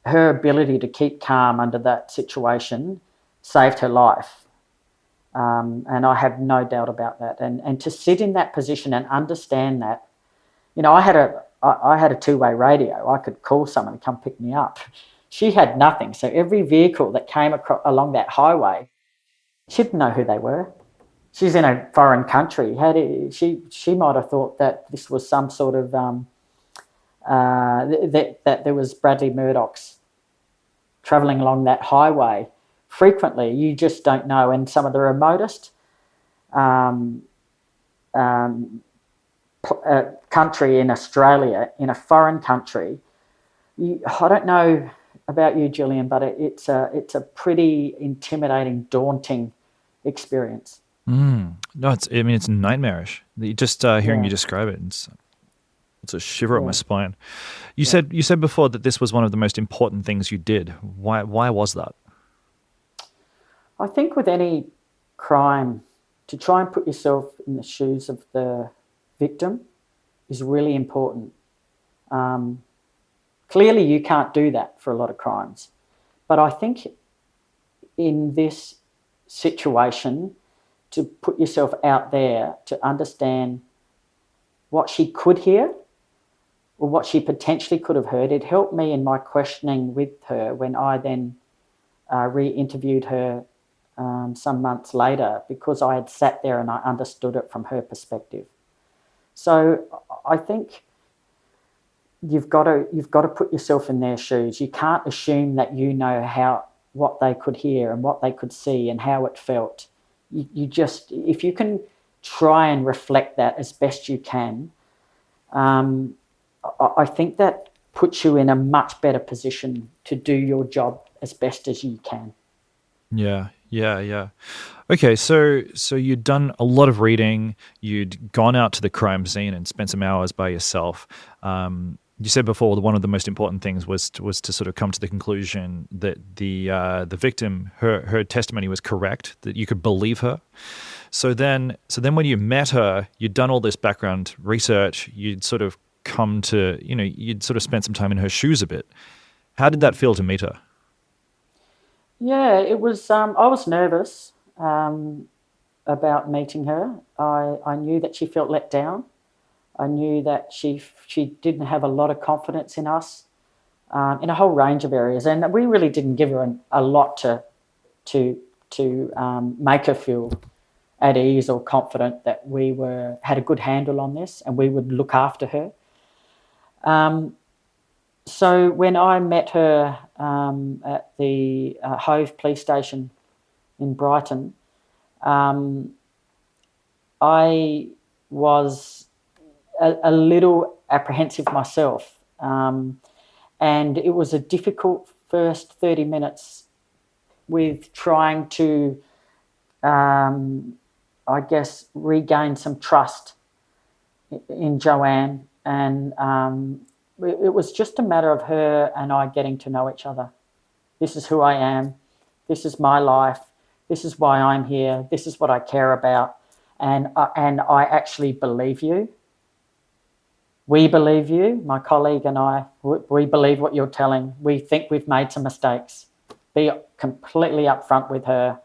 S5: ability to keep calm under that situation saved her life. And I have no doubt about that. And to sit in that position and understand that, I had a two-way radio. I could call someone to come pick me up. She had nothing. So every vehicle that came along that highway, she didn't know who they were. She's in a foreign country. She might have thought that this was some sort of that there was Bradley Murdoch's travelling along that highway frequently. You just don't know. And some of the remotest country in Australia, in a foreign country, I don't know about you, Gillian, but it's a pretty intimidating, daunting experience.
S4: No, it's nightmarish. Just hearing
S5: Yeah.
S4: you describe it, it's a shiver up my spine. You said before that this was one of the most important things you did. Why was that?
S5: I think with any crime, to try and put yourself in the shoes of the victim is really important. Clearly, you can't do that for a lot of crimes. But I think in this situation, to put yourself out there, to understand what she could hear or what she potentially could have heard, it helped me in my questioning with her when I then re-interviewed her some months later, because I had sat there and I understood it from her perspective. So I think you've got to put yourself in their shoes. You can't assume that you know what they could hear and what they could see and how it felt. You just, if you can try and reflect that as best you can, I think that puts you in a much better position to do your job as best as you can.
S4: Yeah. Okay, so you'd done a lot of reading. You'd gone out to the crime scene and spent some hours by yourself. You said before that one of the most important things was to sort of come to the conclusion that the victim, her testimony was correct, that you could believe her. So then when you met her, you'd done all this background research. You'd sort of come to, you'd sort of spent some time in her shoes a bit. How did that feel to meet her?
S5: Yeah, it was. I was nervous about meeting her. I knew that she felt let down. I knew that she didn't have a lot of confidence in us in a whole range of areas, and we really didn't give her a lot to make her feel at ease or confident that we had a good handle on this and we would look after her. So when I met her at the Hove Police Station in Brighton, I was a little apprehensive myself, and it was a difficult first 30 minutes with trying to, I guess, regain some trust in Joanne, and it was just a matter of her and I getting to know each other. This is who I am. This is my life. This is why I'm here. This is what I care about. And I actually believe you. We believe you, my colleague and I. We believe what you're telling. We think we've made some mistakes. Be completely upfront with her.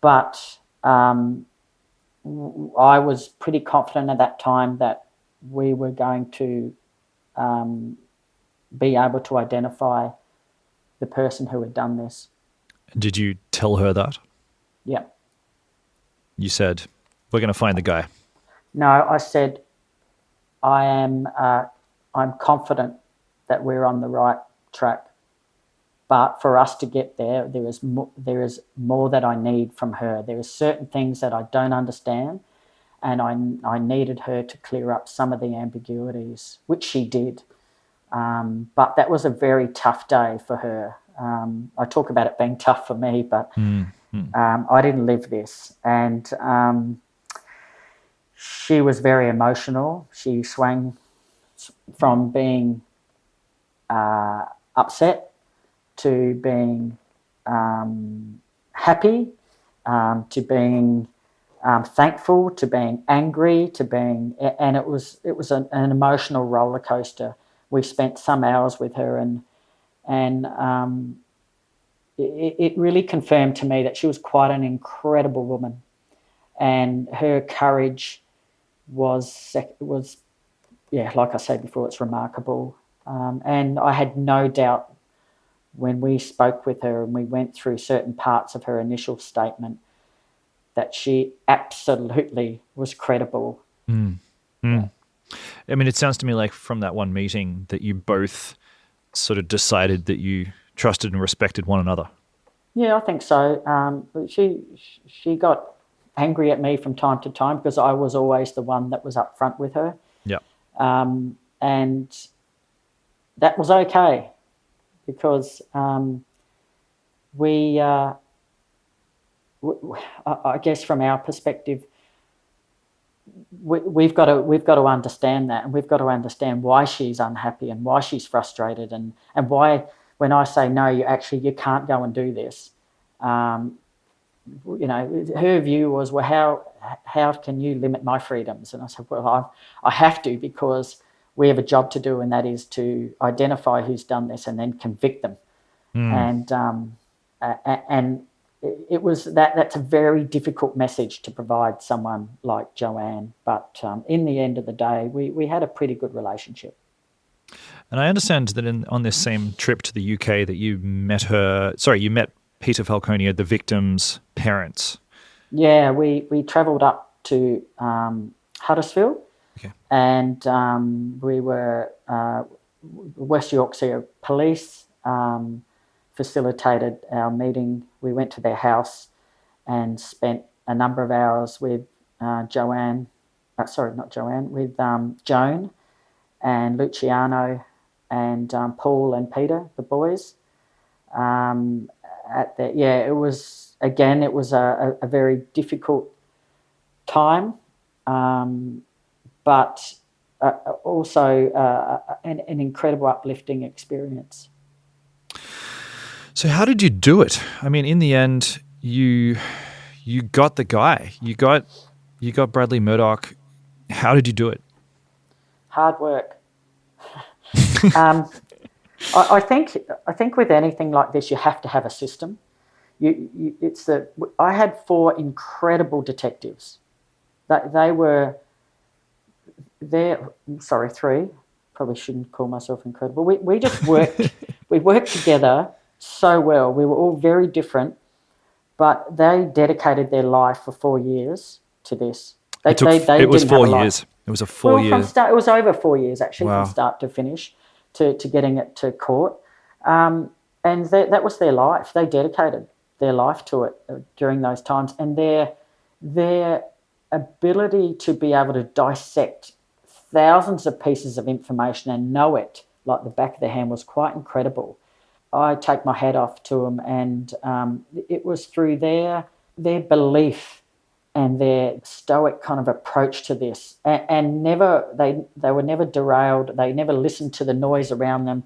S5: But I was pretty confident at that time that we were going to be able to identify the person who had done this.
S4: Did you tell her that?
S5: Yeah.
S4: You said, we're going to find the guy.
S5: No, I said, I'm confident that we're on the right track. But for us to get there, there is more that I need from her. There are certain things that I don't understand, and I needed her to clear up some of the ambiguities, which she did. But that was a very tough day for her. I talk about it being tough for me, but I didn't live this. And she was very emotional. She swung from being upset to being happy, to being thankful, to being angry, and it was an emotional roller coaster. We spent some hours with her, and it really confirmed to me that she was quite an incredible woman, and her courage was like I said before, it's remarkable. And I had no doubt when we spoke with her and we went through certain parts of her initial statement that she absolutely was credible.
S4: Yeah. I mean, it sounds to me like from that one meeting that you both sort of decided that you trusted and respected one another.
S5: Yeah, I think so. She got angry at me from time to time because I was always the one that was upfront with her.
S4: Yeah.
S5: And that was okay. because I guess from our perspective, we've got to understand that, and we've got to understand why she's unhappy and why she's frustrated, and why when I say no, you can't go and do this. Her view was, well, how can you limit my freedoms? And I said, well, I have to, because we have a job to do, and that is to identify who's done this and then convict them. And it was that's a very difficult message to provide someone like Joanne. But in the end of the day, we had a pretty good relationship.
S4: And I understand that on this same trip to the UK that you met Peter Falconio, the victim's parents.
S5: Yeah, we travelled up to Huddersfield, and we were West Yorkshire Police facilitated our meeting. We went to their house and spent a number of hours with Joan and Luciano and Paul and Peter, the boys. It was a very difficult time, but also an incredible uplifting experience.
S4: So how did you do it? I mean, in the end, you got the guy. You got Bradley Murdoch. How did you do it?
S5: Hard work. I think with anything like this, you have to have a system. I had 4 incredible detectives. They were there. Sorry, 3. Probably shouldn't call myself incredible. We just worked. We worked together so well. We were all very different, but they dedicated their life for 4 years to this.
S4: It was 4 years. It was a 4 year.
S5: It was over 4 years actually,
S4: wow.
S5: From start to finish, to getting it to court, and that was their life. They dedicated their life to it during those times, and their ability to be able to dissect thousands of pieces of information and know it like the back of their hand was quite incredible. I take my hat off to them, and it was through their belief and their stoic kind of approach to this, and they were never derailed. They never listened to the noise around them.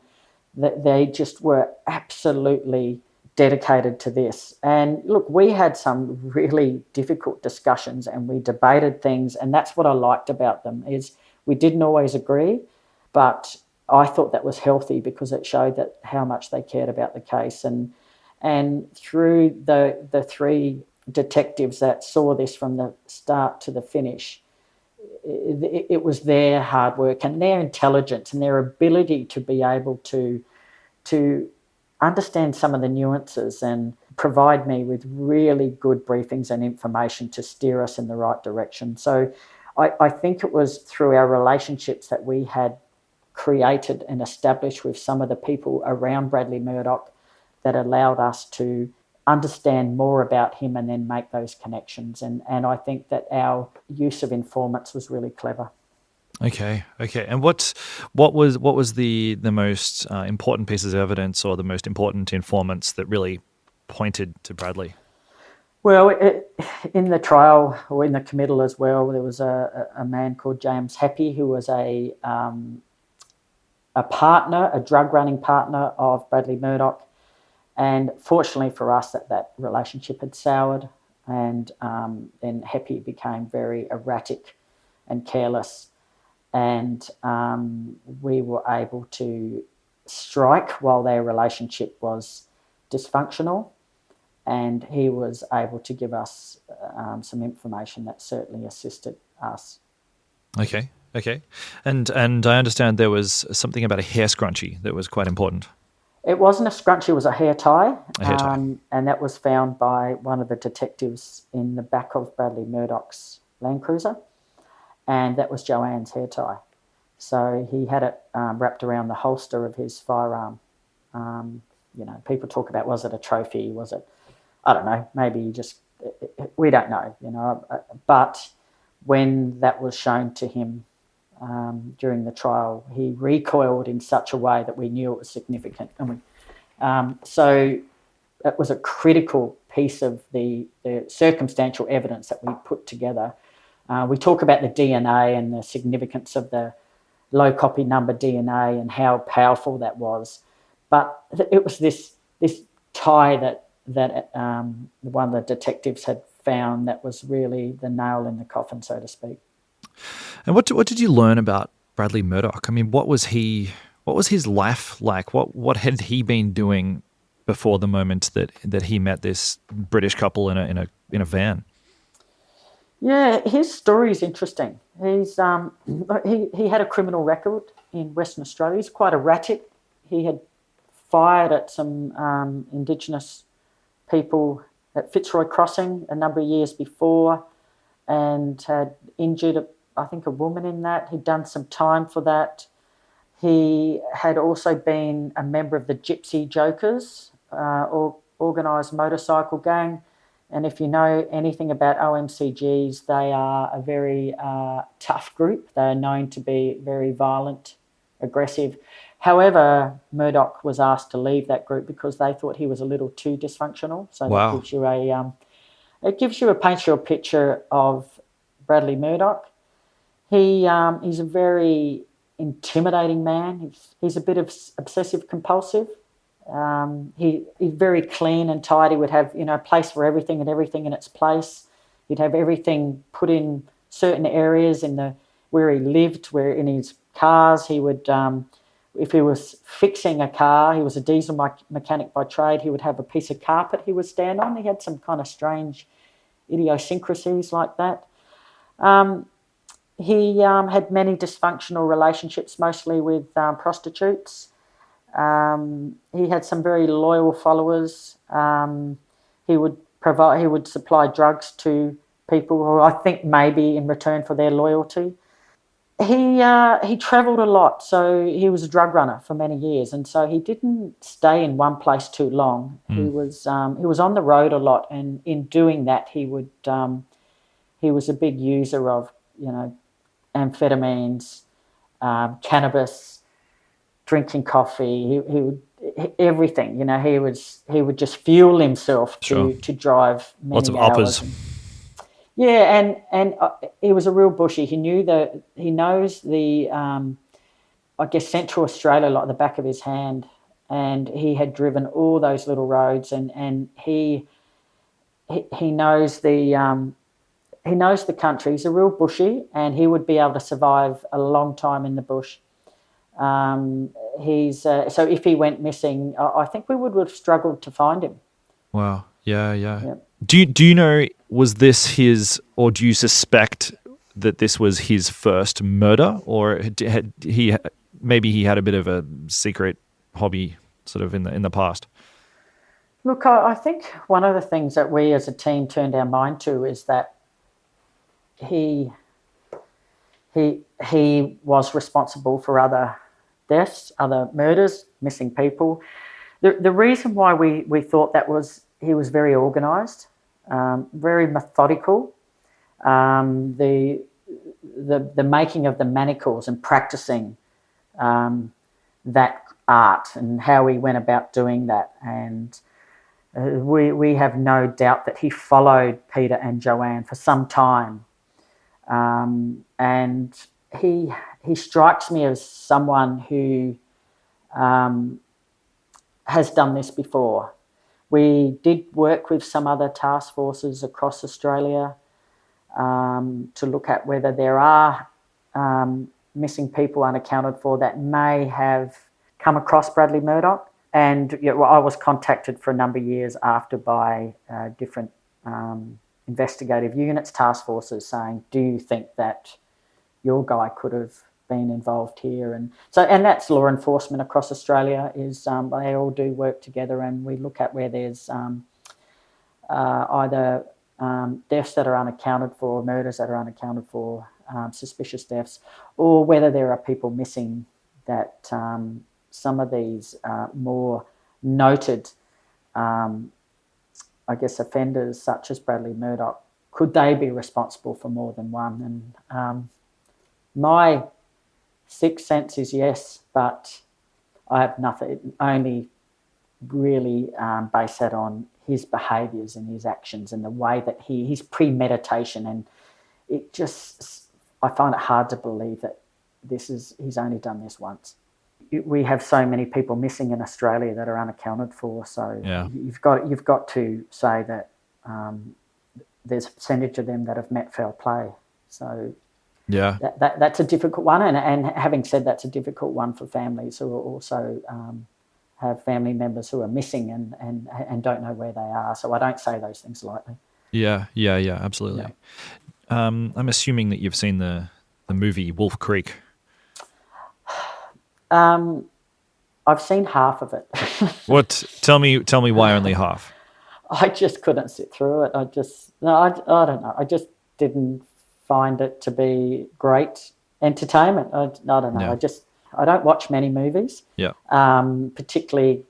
S5: They just were absolutely dedicated to this. And look, we had some really difficult discussions, and we debated things, and that's what I liked about them, is we didn't always agree, but I thought that was healthy because it showed that how much they cared about the case. And through the 3 detectives that saw this from the start to the finish, it was their hard work and their intelligence and their ability to be able to understand some of the nuances and provide me with really good briefings and information to steer us in the right direction. So I think it was through our relationships that we had created and established with some of the people around Bradley Murdoch that allowed us to understand more about him and then make those connections. And I think that our use of informants was really clever.
S4: Okay. And what was the most important pieces of evidence, or the most important informants that really pointed to Bradley?
S5: Well, in the trial, or in the committal as well, there was a man called James Happy, who was a partner, a drug running partner of Bradley Murdoch. And fortunately for us, that relationship had soured, and then Happy became very erratic and careless. And we were able to strike while their relationship was dysfunctional, and he was able to give us some information that certainly assisted us.
S4: Okay. And I understand there was something about a hair scrunchie that was quite important.
S5: It wasn't a scrunchie, it was a hair tie.
S4: A hair tie.
S5: And that was found by one of the detectives in the back of Bradley Murdoch's Land Cruiser. And that was Joanne's hair tie. So he had it wrapped around the holster of his firearm. People talk about, was it a trophy? Was it, I don't know, maybe we don't know, But when that was shown to him during the trial, he recoiled in such a way that we knew it was significant. And So it was a critical piece of the circumstantial evidence that we put together. We talk about the DNA and the significance of the low copy number DNA and how powerful that was. But it was this tie that one of the detectives had found that was really the nail in the coffin, so to speak.
S4: And what did you learn about Bradley Murdoch? I mean, what was his life like? What had he been doing before the moment that he met this British couple in a van?
S5: Yeah, his story is interesting. He's he had a criminal record in Western Australia. He's quite erratic. He had fired at some Indigenous people at Fitzroy Crossing a number of years before, and had injured, I think, a woman in that. He'd done some time for that. He had also been a member of the Gypsy Jokers, or organised motorcycle gang. And if you know anything about OMCGs, they are a very tough group. They are known to be very violent, aggressive. However, Murdoch was asked to leave that group because they thought he was a little too dysfunctional. So
S4: wow.
S5: That paints you a picture of Bradley Murdoch. He's a very intimidating man. He's a bit of obsessive compulsive. He's very clean and tidy. Would have a place for everything and everything in its place. He'd have everything put in certain areas where he lived, where in his cars he would. If he was fixing a car, he was a diesel mechanic by trade. He would have a piece of carpet he would stand on. He had some kind of strange idiosyncrasies like that. He had many dysfunctional relationships, mostly with prostitutes. He had some very loyal followers. He would supply drugs to people who I think maybe in return for their loyalty. He travelled a lot, so he was a drug runner for many years, and so he didn't stay in one place too long. He was on the road a lot, and in doing that, he was a big user of amphetamines, cannabis, drinking coffee. He would everything. He would just fuel himself to drive many
S4: lots of
S5: hours.
S4: uppers.
S5: Yeah, and he was a real bushy. He knows the I guess Central Australia like the back of his hand, and he had driven all those little roads, and he knows the country. He's a real bushy, and he would be able to survive a long time in the bush. So if he went missing, I think we would have struggled to find him.
S4: Wow. Yeah. Do you know, was this his, or do you suspect that this was his first murder, or had he a bit of a secret hobby sort of in the past?
S5: Look, I think one of the things that we as a team turned our mind to is that he was responsible for other deaths, other murders, missing people. The reason why we thought that was he was very organised, very methodical. The making of the manacles and practising that art and how he went about doing that, and we have no doubt that he followed Peter and Joanne for some time, and he strikes me as someone who has done this before. We did work with some other task forces across Australia to look at whether there are missing people unaccounted for that may have come across Bradley Murdoch. And I was contacted for a number of years after by different investigative units, task forces, saying, do you think that your guy could have been involved here? And that's law enforcement across Australia. Is they all do work together, and we look at where there's either deaths that are unaccounted for, murders that are unaccounted for, suspicious deaths, or whether there are people missing that some of these more noted, offenders such as Bradley Murdoch, could they be responsible for more than one? And my sixth sense is yes, but I have nothing, only really base that on his behaviours and his actions and the way that his premeditation, and it just, I find it hard to believe that he's only done this once. We have so many people missing in Australia that are unaccounted for, so you've got to say that there's a percentage of them that have met foul play. So that's a difficult one, and having said that's a difficult one for families who are also have family members who are missing and don't know where they are. So I don't say those things lightly.
S4: Yeah, absolutely. Yeah. I'm assuming that you've seen the movie Wolf Creek.
S5: I've seen half of it.
S4: What? Tell me why only half?
S5: I just couldn't sit through it. I don't know. I just didn't find it to be great entertainment. I don't know. Yeah. I don't watch many movies.
S4: Yeah.
S5: Particularly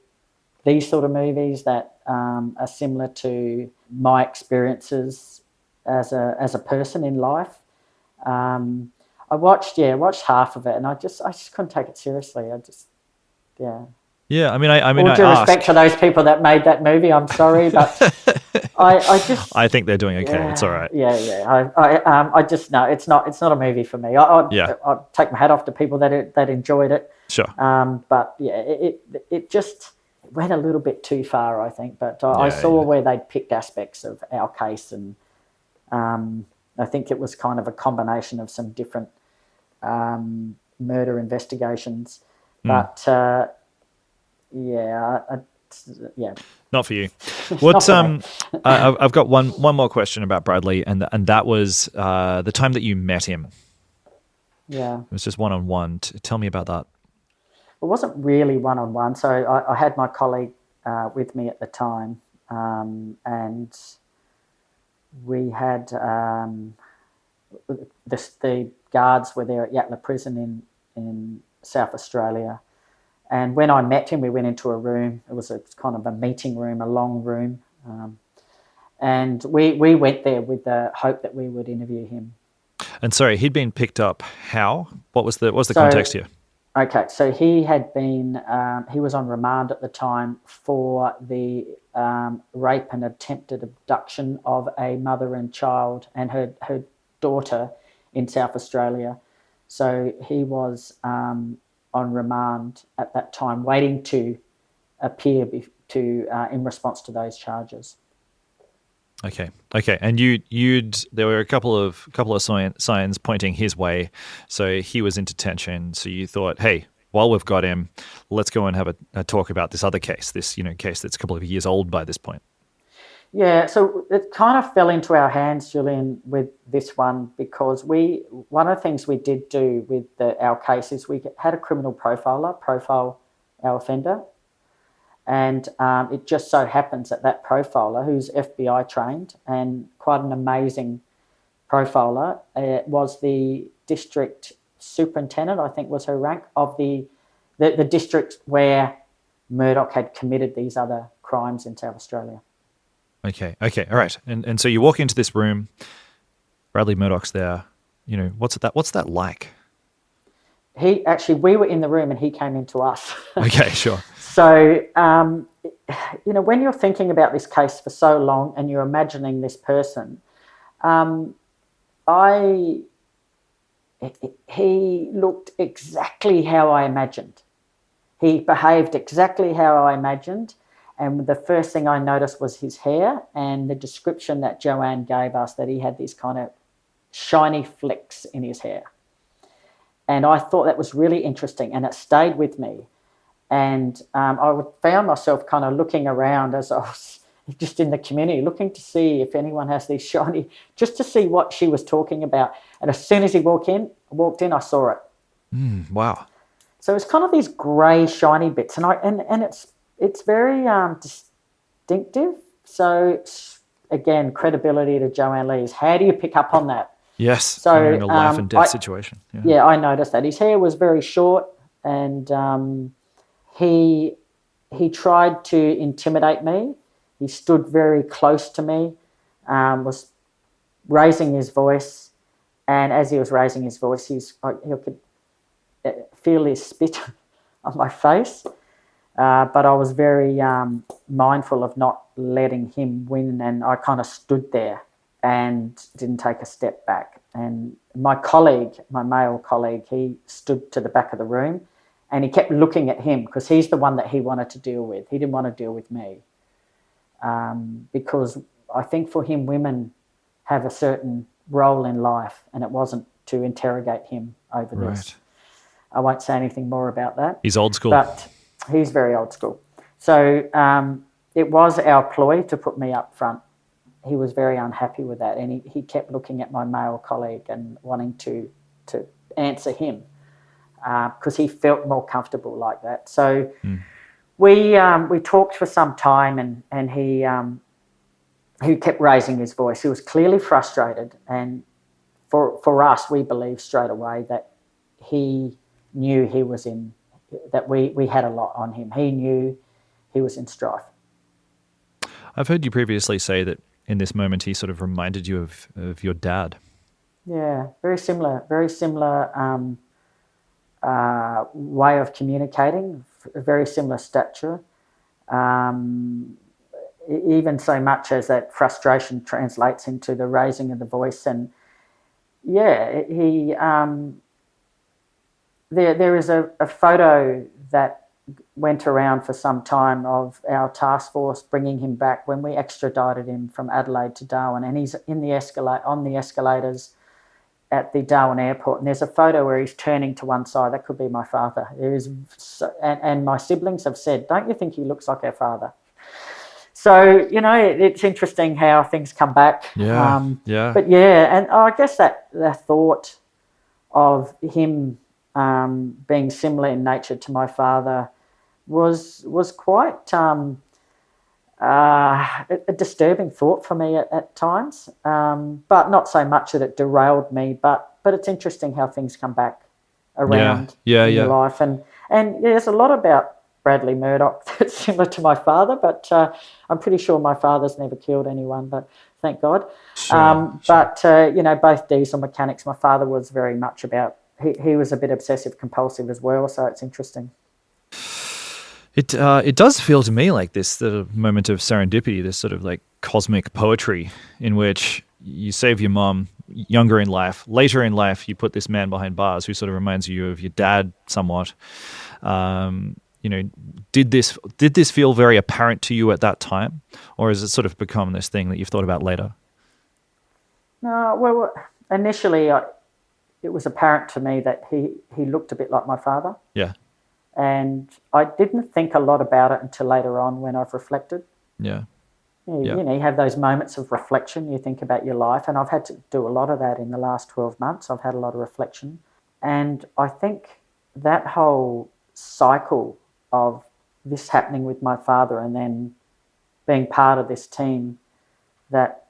S5: these sort of movies that are similar to my experiences as a person in life. I watched half of it, and I just couldn't take it seriously.
S4: Yeah, I mean,
S5: all due respect to those people that made that movie, I'm sorry, but I
S4: think they're doing okay. It's all right.
S5: I just no, it's not a movie for me. I take my hat off to people that enjoyed it.
S4: Sure.
S5: But it just went a little bit too far, I think. But I saw where they'd picked aspects of our case, and I think it was kind of a combination of some different murder investigations. But
S4: not for you. What? I've got one more question about Bradley, and that was the time that you met him.
S5: Yeah,
S4: it was just one-on-one. Tell me about that.
S5: It wasn't really one-on-one. So I had my colleague with me at the time, and we had the guards were there at Yatala Prison in South Australia. And when I met him, we went into a room. It was kind of a meeting room, a long room. And we went there with the hope that we would interview him.
S4: And sorry, he'd been picked up how? What was the context here?
S5: Okay, so he had been, he was on remand at the time for the rape and attempted abduction of a mother and child and her daughter in South Australia. So he was on remand at that time, waiting to appear in response to those charges.
S4: Okay, and there were a couple of signs pointing his way, so he was in detention. So you thought, hey, while we've got him, let's go and have a talk about this other case, this case that's a couple of years old by this point.
S5: Yeah, so it kind of fell into our hands, Julian, with this one, because one of the things we did do with our case is we had a criminal profiler profile our offender, and it just so happens that profiler, who's FBI trained and quite an amazing profiler, was the district superintendent, I think was her rank, of the district where Murdoch had committed these other crimes in South Australia.
S4: Okay, all right. And so you walk into this room, Bradley Murdoch's there. What's that like?
S5: We were in the room and he came into us.
S4: Okay, sure.
S5: So, when you're thinking about this case for so long and you're imagining this person, he looked exactly how I imagined. He behaved exactly how I imagined. And the first thing I noticed was his hair and the description that Joanne gave us, that he had these kind of shiny flecks in his hair. And I thought that was really interesting, and it stayed with me. And I found myself kind of looking around as I was just in the community, looking to see if anyone has these shiny, just to see what she was talking about. And as soon as he walked in, I saw it.
S4: Wow.
S5: So it's kind of these grey, shiny bits. And it's very distinctive. So, again, credibility to Joanne Lees. How do you pick up on that?
S4: Yes,
S5: so,
S4: you're in a life and death situation.
S5: Yeah, I noticed that. His hair was very short, and he tried to intimidate me. He stood very close to me, was raising his voice, and as he was raising his voice, you could feel his spit on my face. But I was very mindful of not letting him win, and I kind of stood there and didn't take a step back. And my colleague, my male colleague, he stood to the back of the room and he kept looking at him because he's the one that he wanted to deal with. He didn't want to deal with me because I think for him, women have a certain role in life, and it wasn't to interrogate him over this. I won't say anything more about that.
S4: He's old school.
S5: But he's very old school. So it was our ploy to put me up front. He was very unhappy with that, and he kept looking at my male colleague and wanting to answer him because he felt more comfortable like that. So we talked for some time, and he kept raising his voice. He was clearly frustrated, and for us, we believed straight away that he knew he was in, that we had a lot on him. He knew he was in strife.
S4: I've heard you previously say that in this moment he sort of reminded you of your dad.
S5: Yeah, very similar way of communicating, very similar stature. Even so much as that frustration translates into the raising of the voice. And yeah, he there is a photo that went around for some time of our task force bringing him back when we extradited him from Adelaide to Darwin, and he's in the on the escalators at the Darwin airport, and there's a photo where he's turning to one side. That could be my father. And my siblings have said, "Don't you think he looks like our father?" So, it's interesting how things come back.
S4: Yeah.
S5: But yeah, and I guess that the thought of him being similar in nature to my father was quite a disturbing thought for me at times, but not so much that it derailed me. But it's interesting how things come back around in your life, and there's a lot about Bradley Murdoch that's similar to my father, but I'm pretty sure my father's never killed anyone, but thank God. Sure. But both diesel mechanics. My father was very much about. He was a bit obsessive compulsive as well, so it's interesting.
S4: It does feel to me like this sort of moment of serendipity, this sort of like cosmic poetry in which you save your mom younger in life. Later in life, you put this man behind bars who sort of reminds you of your dad somewhat. Did this feel very apparent to you at that time, or has it sort of become this thing that you've thought about later?
S5: No, well, initially it was apparent to me that he looked a bit like my father.
S4: Yeah.
S5: And I didn't think a lot about it until later on when I've reflected.
S4: Yeah.
S5: You have those moments of reflection. You think about your life, and I've had to do a lot of that in the last 12 months. I've had a lot of reflection. And I think that whole cycle of this happening with my father and then being part of this team that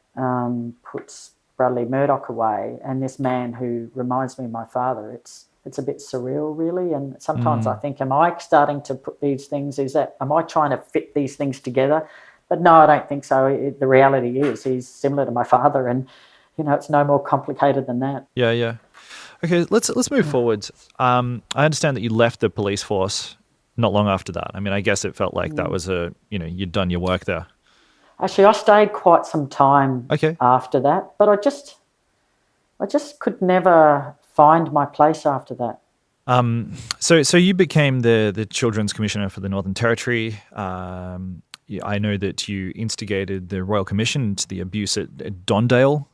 S5: puts Bradley Murdoch away, and this man who reminds me of my father, it's a bit surreal, really. And sometimes I think, am I starting to put these things, am I trying to fit these things together? But no, I don't think so. The reality is he's similar to my father, and, it's no more complicated than that.
S4: Yeah. Okay, let's move forward. I understand that you left the police force not long after that. I mean, I guess it felt like that was you'd done your work there. Actually,
S5: I stayed quite some time after that, but I just could never find my place after that.
S4: So you became the Children's Commissioner for the Northern Territory. I know that you instigated the Royal Commission into the abuse at Dondale.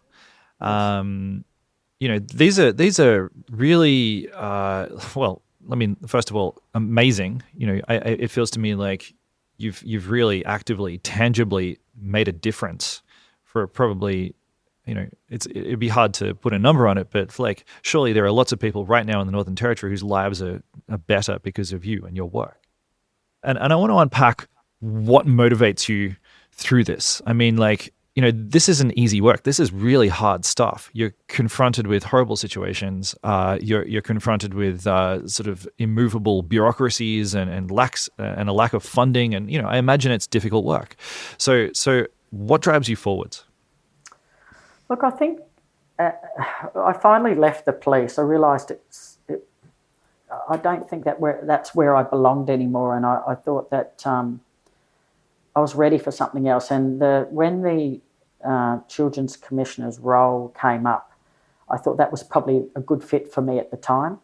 S4: These are really first of all, amazing. It feels to me like you've really actively, tangibly made a difference for probably, it'd be hard to put a number on it, but surely there are lots of people right now in the Northern Territory whose lives are better because of you and your work. And I want to unpack what motivates you through this. I mean, this isn't easy work. This is really hard stuff. You're confronted with horrible situations. You're confronted with sort of immovable bureaucracies and a lack of funding. And I imagine it's difficult work. So what drives you forwards?
S5: Look, I think I finally left the police. I realised I don't think that's where I belonged anymore, and I thought that I was ready for something else. And when the Children's Commissioner's role came up, I thought that was probably a good fit for me at the time.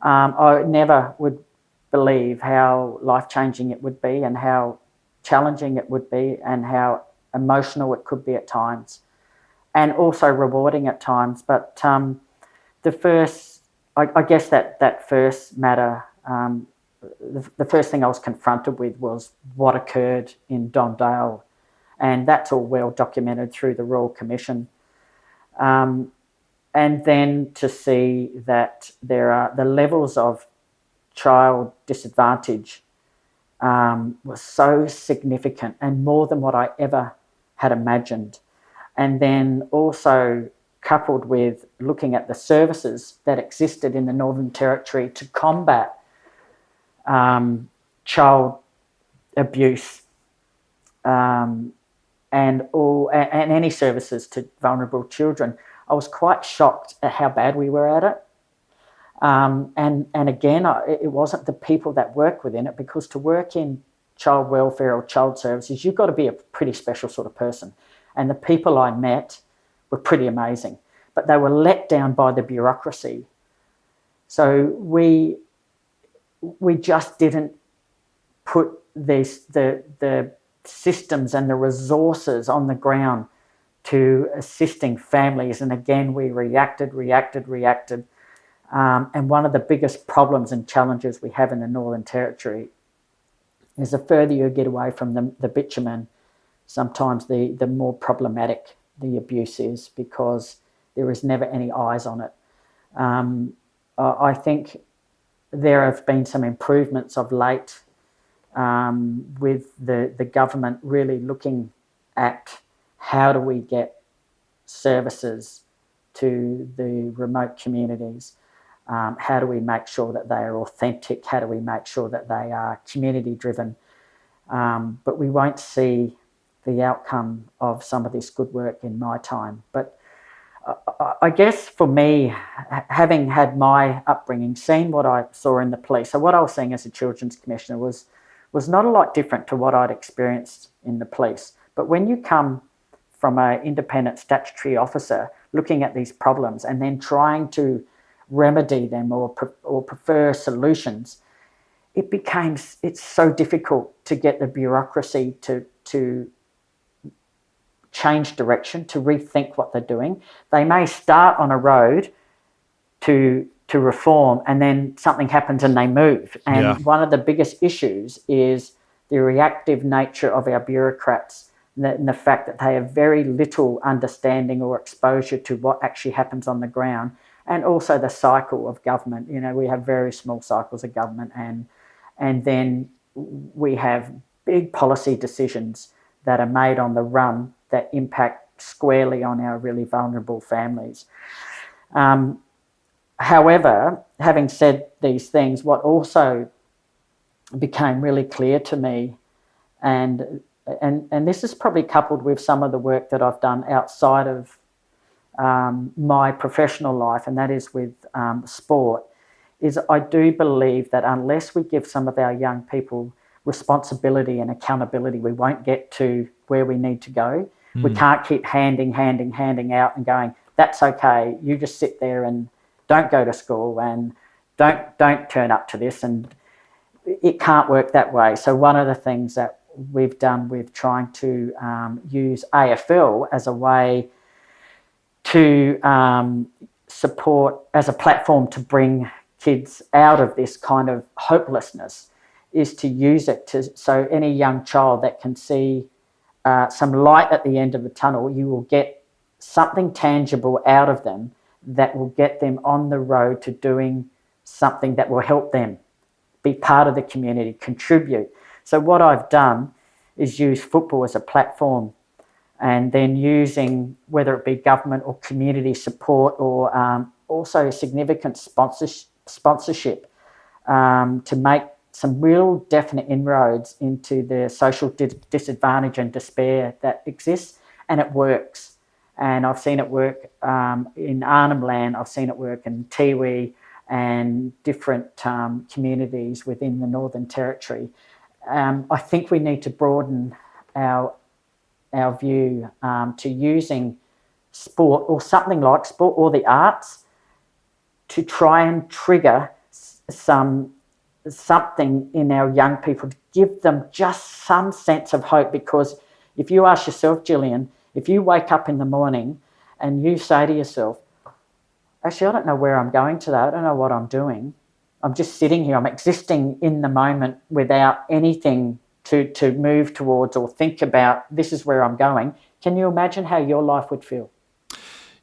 S5: I never would believe how life-changing it would be and how challenging it would be and how emotional it could be at times and also rewarding at times. But I guess that first matter, the first thing I was confronted with was what occurred in Don Dale, and that's all well documented through the Royal Commission. And then to see that there are the levels of child disadvantage was so significant and more than what I ever had imagined. And then also coupled with looking at the services that existed in the Northern Territory to combat child abuse and any services to vulnerable children, I was quite shocked at how bad we were at it. And again, it wasn't the people that work within it, because to work in child welfare or child services, you've got to be a pretty special sort of person. And the people I met were pretty amazing, but they were let down by the bureaucracy. So we just didn't put the systems and the resources on the ground to assisting families. And again, we reacted. And one of the biggest problems and challenges we have in the Northern Territory is the further you get away from the bitumen, sometimes the more problematic the abuse is, because there is never any eyes on it. I think there have been some improvements of late with the government really looking at how do we get services to the remote communities. How do we make sure that they are authentic? How do we make sure that they are community-driven? But we won't see the outcome of some of this good work in my time. But I guess for me, having had my upbringing, seen what I saw in the police, so what I was seeing as a Children's Commissioner was not a lot different to what I'd experienced in the police. But when you come from an independent statutory officer looking at these problems and then trying to remedy them or prefer solutions, it's so difficult to get the bureaucracy to change direction, to rethink what they're doing. They may start on a road to reform, and then something happens and they move. And one of the biggest issues is the reactive nature of our bureaucrats, and the fact that they have very little understanding or exposure to what actually happens on the ground, and also the cycle of government. You know, we have very small cycles of government, and then we have big policy decisions that are made on the run that impact squarely on our really vulnerable families. However, having said these things, what also became really clear to me, and this is probably coupled with some of the work that I've done outside of my professional life, and that is with sport, is I do believe that unless we give some of our young people responsibility and accountability, we won't get to where we need to go. We can't keep handing out and going, that's okay, you just sit there and don't go to school and don't turn up to this, and it can't work that way. So one of the things that we've done with trying to use AFL as a way to support, as a platform to bring kids out of this kind of hopelessness, is to use it so any young child that can see some light at the end of the tunnel, you will get something tangible out of them that will get them on the road to doing something that will help them be part of the community, contribute. So what I've done is use football as a platform, and then using, whether it be government or community support or also significant sponsorship to make some real definite inroads into the social disadvantage and despair that exists, and it works. And I've seen it work in Arnhem Land, I've seen it work in Tiwi, and different communities within the Northern Territory. I think we need to broaden our view to using sport or something like sport or the arts to try and trigger something in our young people, to give them just some sense of hope. Because if you ask yourself, Gillian, if you wake up in the morning and you say to yourself, actually, I don't know where I'm going today, I don't know what I'm doing, I'm just sitting here, I'm existing in the moment without anything to move towards or think about, this is where I'm going. Can you imagine how your life would feel?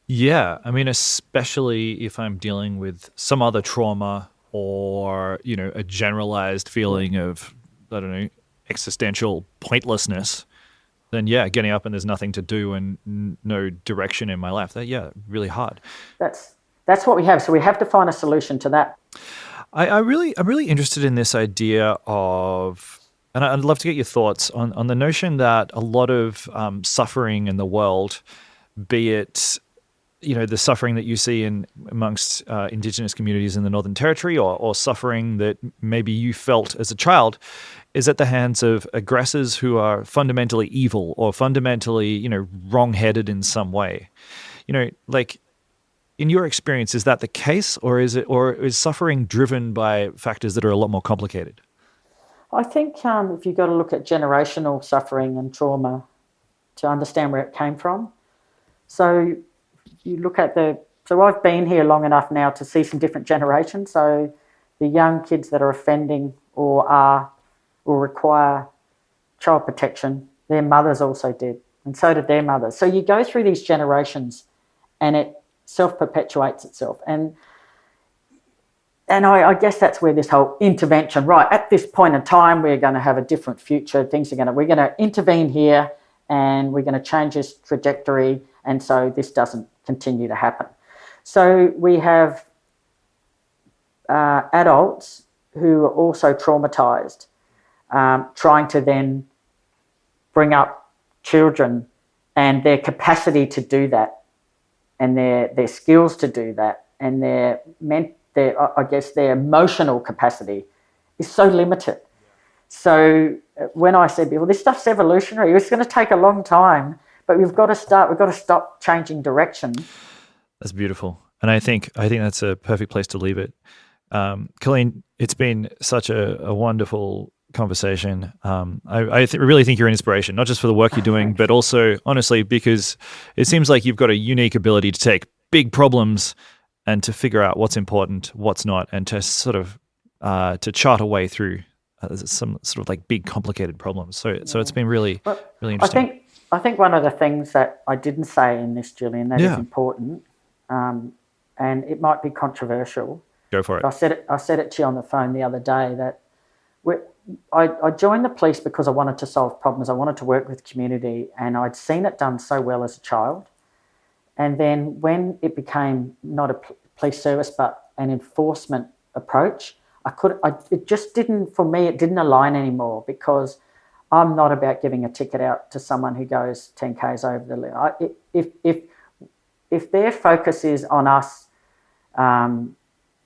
S4: Yeah, I mean, especially if I'm dealing with some other trauma or, a generalized feeling of, I don't know, existential pointlessness, then yeah, getting up and there's nothing to do and no direction in my life, really hard.
S5: That's what we have. So we have to find a solution to that.
S4: I'm really interested in this idea of, and I'd love to get your thoughts on the notion that a lot of suffering in the world, be it the suffering that you see amongst Indigenous communities in the Northern Territory, or suffering that maybe you felt as a child, is at the hands of aggressors who are fundamentally evil or fundamentally, wrong-headed in some way. Like, in your experience, is that the case, or is suffering driven by factors that are a lot more complicated?
S5: I think if you've got to look at generational suffering and trauma to understand where it came from. So you look at so I've been here long enough now to see some different generations. So the young kids that are offending or require child protection, their mothers also did, and so did their mothers. So you go through these generations and it self-perpetuates itself. And I guess that's where this whole intervention, right, at this point in time, we're going to have a different future. We're going to intervene here and we're going to change this trajectory, and so this doesn't continue to happen. So we have adults who are also traumatised, trying to then bring up children and their capacity to do that and their skills to do that and their emotional capacity is so limited. So when I said, well, this stuff's evolutionary, it's going to take a long time, but we've got to stop changing direction.
S4: That's beautiful. And I think that's a perfect place to leave it. Colleen, it's been such a wonderful conversation. I really think you're an inspiration, not just for the work you're doing, but also, honestly, because it seems like you've got a unique ability to take big problems and to figure out what's important, what's not, and to sort of to chart a way through some sort of like big complicated problems. So it's been really interesting.
S5: I think one of the things that I didn't say in this, Gillian, that is important, and it might be controversial.
S4: Go for it.
S5: I said it to you on the phone the other day that I joined the police because I wanted to solve problems. I wanted to work with community, and I'd seen it done so well as a child. And then when it became not a police service but an enforcement approach, it didn't align anymore, because I'm not about giving a ticket out to someone who goes 10 Ks over the limit. If their focus is on us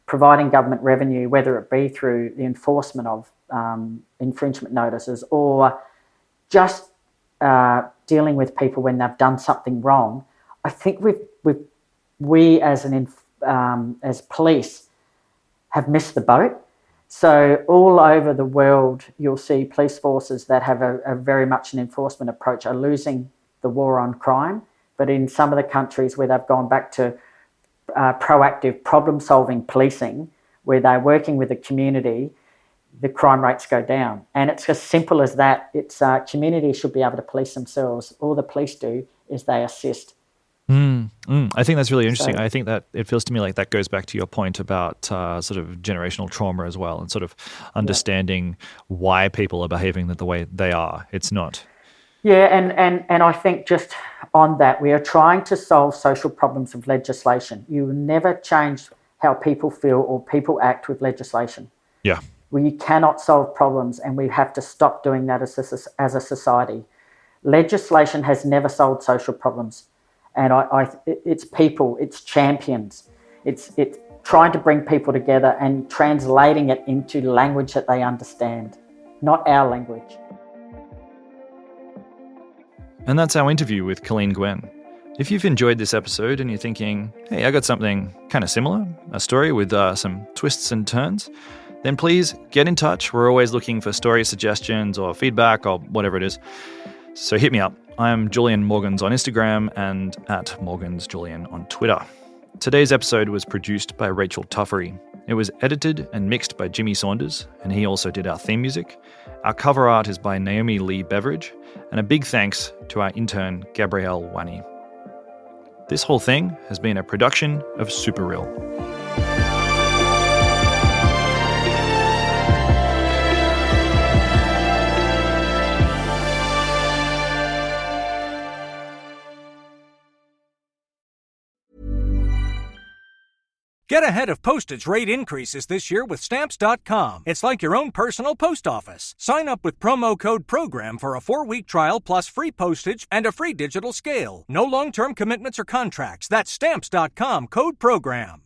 S5: providing government revenue, whether it be through the enforcement of infringement notices or just dealing with people when they've done something wrong, I think we as police have missed the boat. So all over the world, you'll see police forces that have a very much an enforcement approach are losing the war on crime. But in some of the countries where they've gone back to proactive problem-solving policing, where they're working with the community, the crime rates go down. And it's as simple as that. It's community should be able to police themselves. All the police do is they assist.
S4: I think that's really interesting. I think that it feels to me like that goes back to your point about sort of generational trauma as well, and sort of understanding why people are behaving the way they are. It's not.
S5: Yeah, and I think just on that, we are trying to solve social problems with legislation. You will never change how people feel or people act with legislation.
S4: Yeah.
S5: We cannot solve problems, and we have to stop doing that as a society. Legislation has never solved social problems. And it's people, it's champions, it's trying to bring people together and translating it into language that they understand, not our language.
S4: And that's our interview with Colleen Gwynne. If you've enjoyed this episode and you're thinking, hey, I got something kind of similar, a story with some twists and turns, then please get in touch. We're always looking for story suggestions or feedback or whatever it is. So hit me up. I'm Julian Morgans on Instagram and at MorgansJulian on Twitter. Today's episode was produced by Rachel Tuffery. It was edited and mixed by Jimmy Saunders, and he also did our theme music. Our cover art is by Naomi Lee Beveridge, and a big thanks to our intern, Gabrielle Wani. This whole thing has been a production of Super Real.
S6: Get ahead of postage rate increases this year with Stamps.com. It's like your own personal post office. Sign up with promo code PROGRAM for a 4-week trial plus free postage and a free digital scale. No long-term commitments or contracts. That's Stamps.com, code PROGRAM.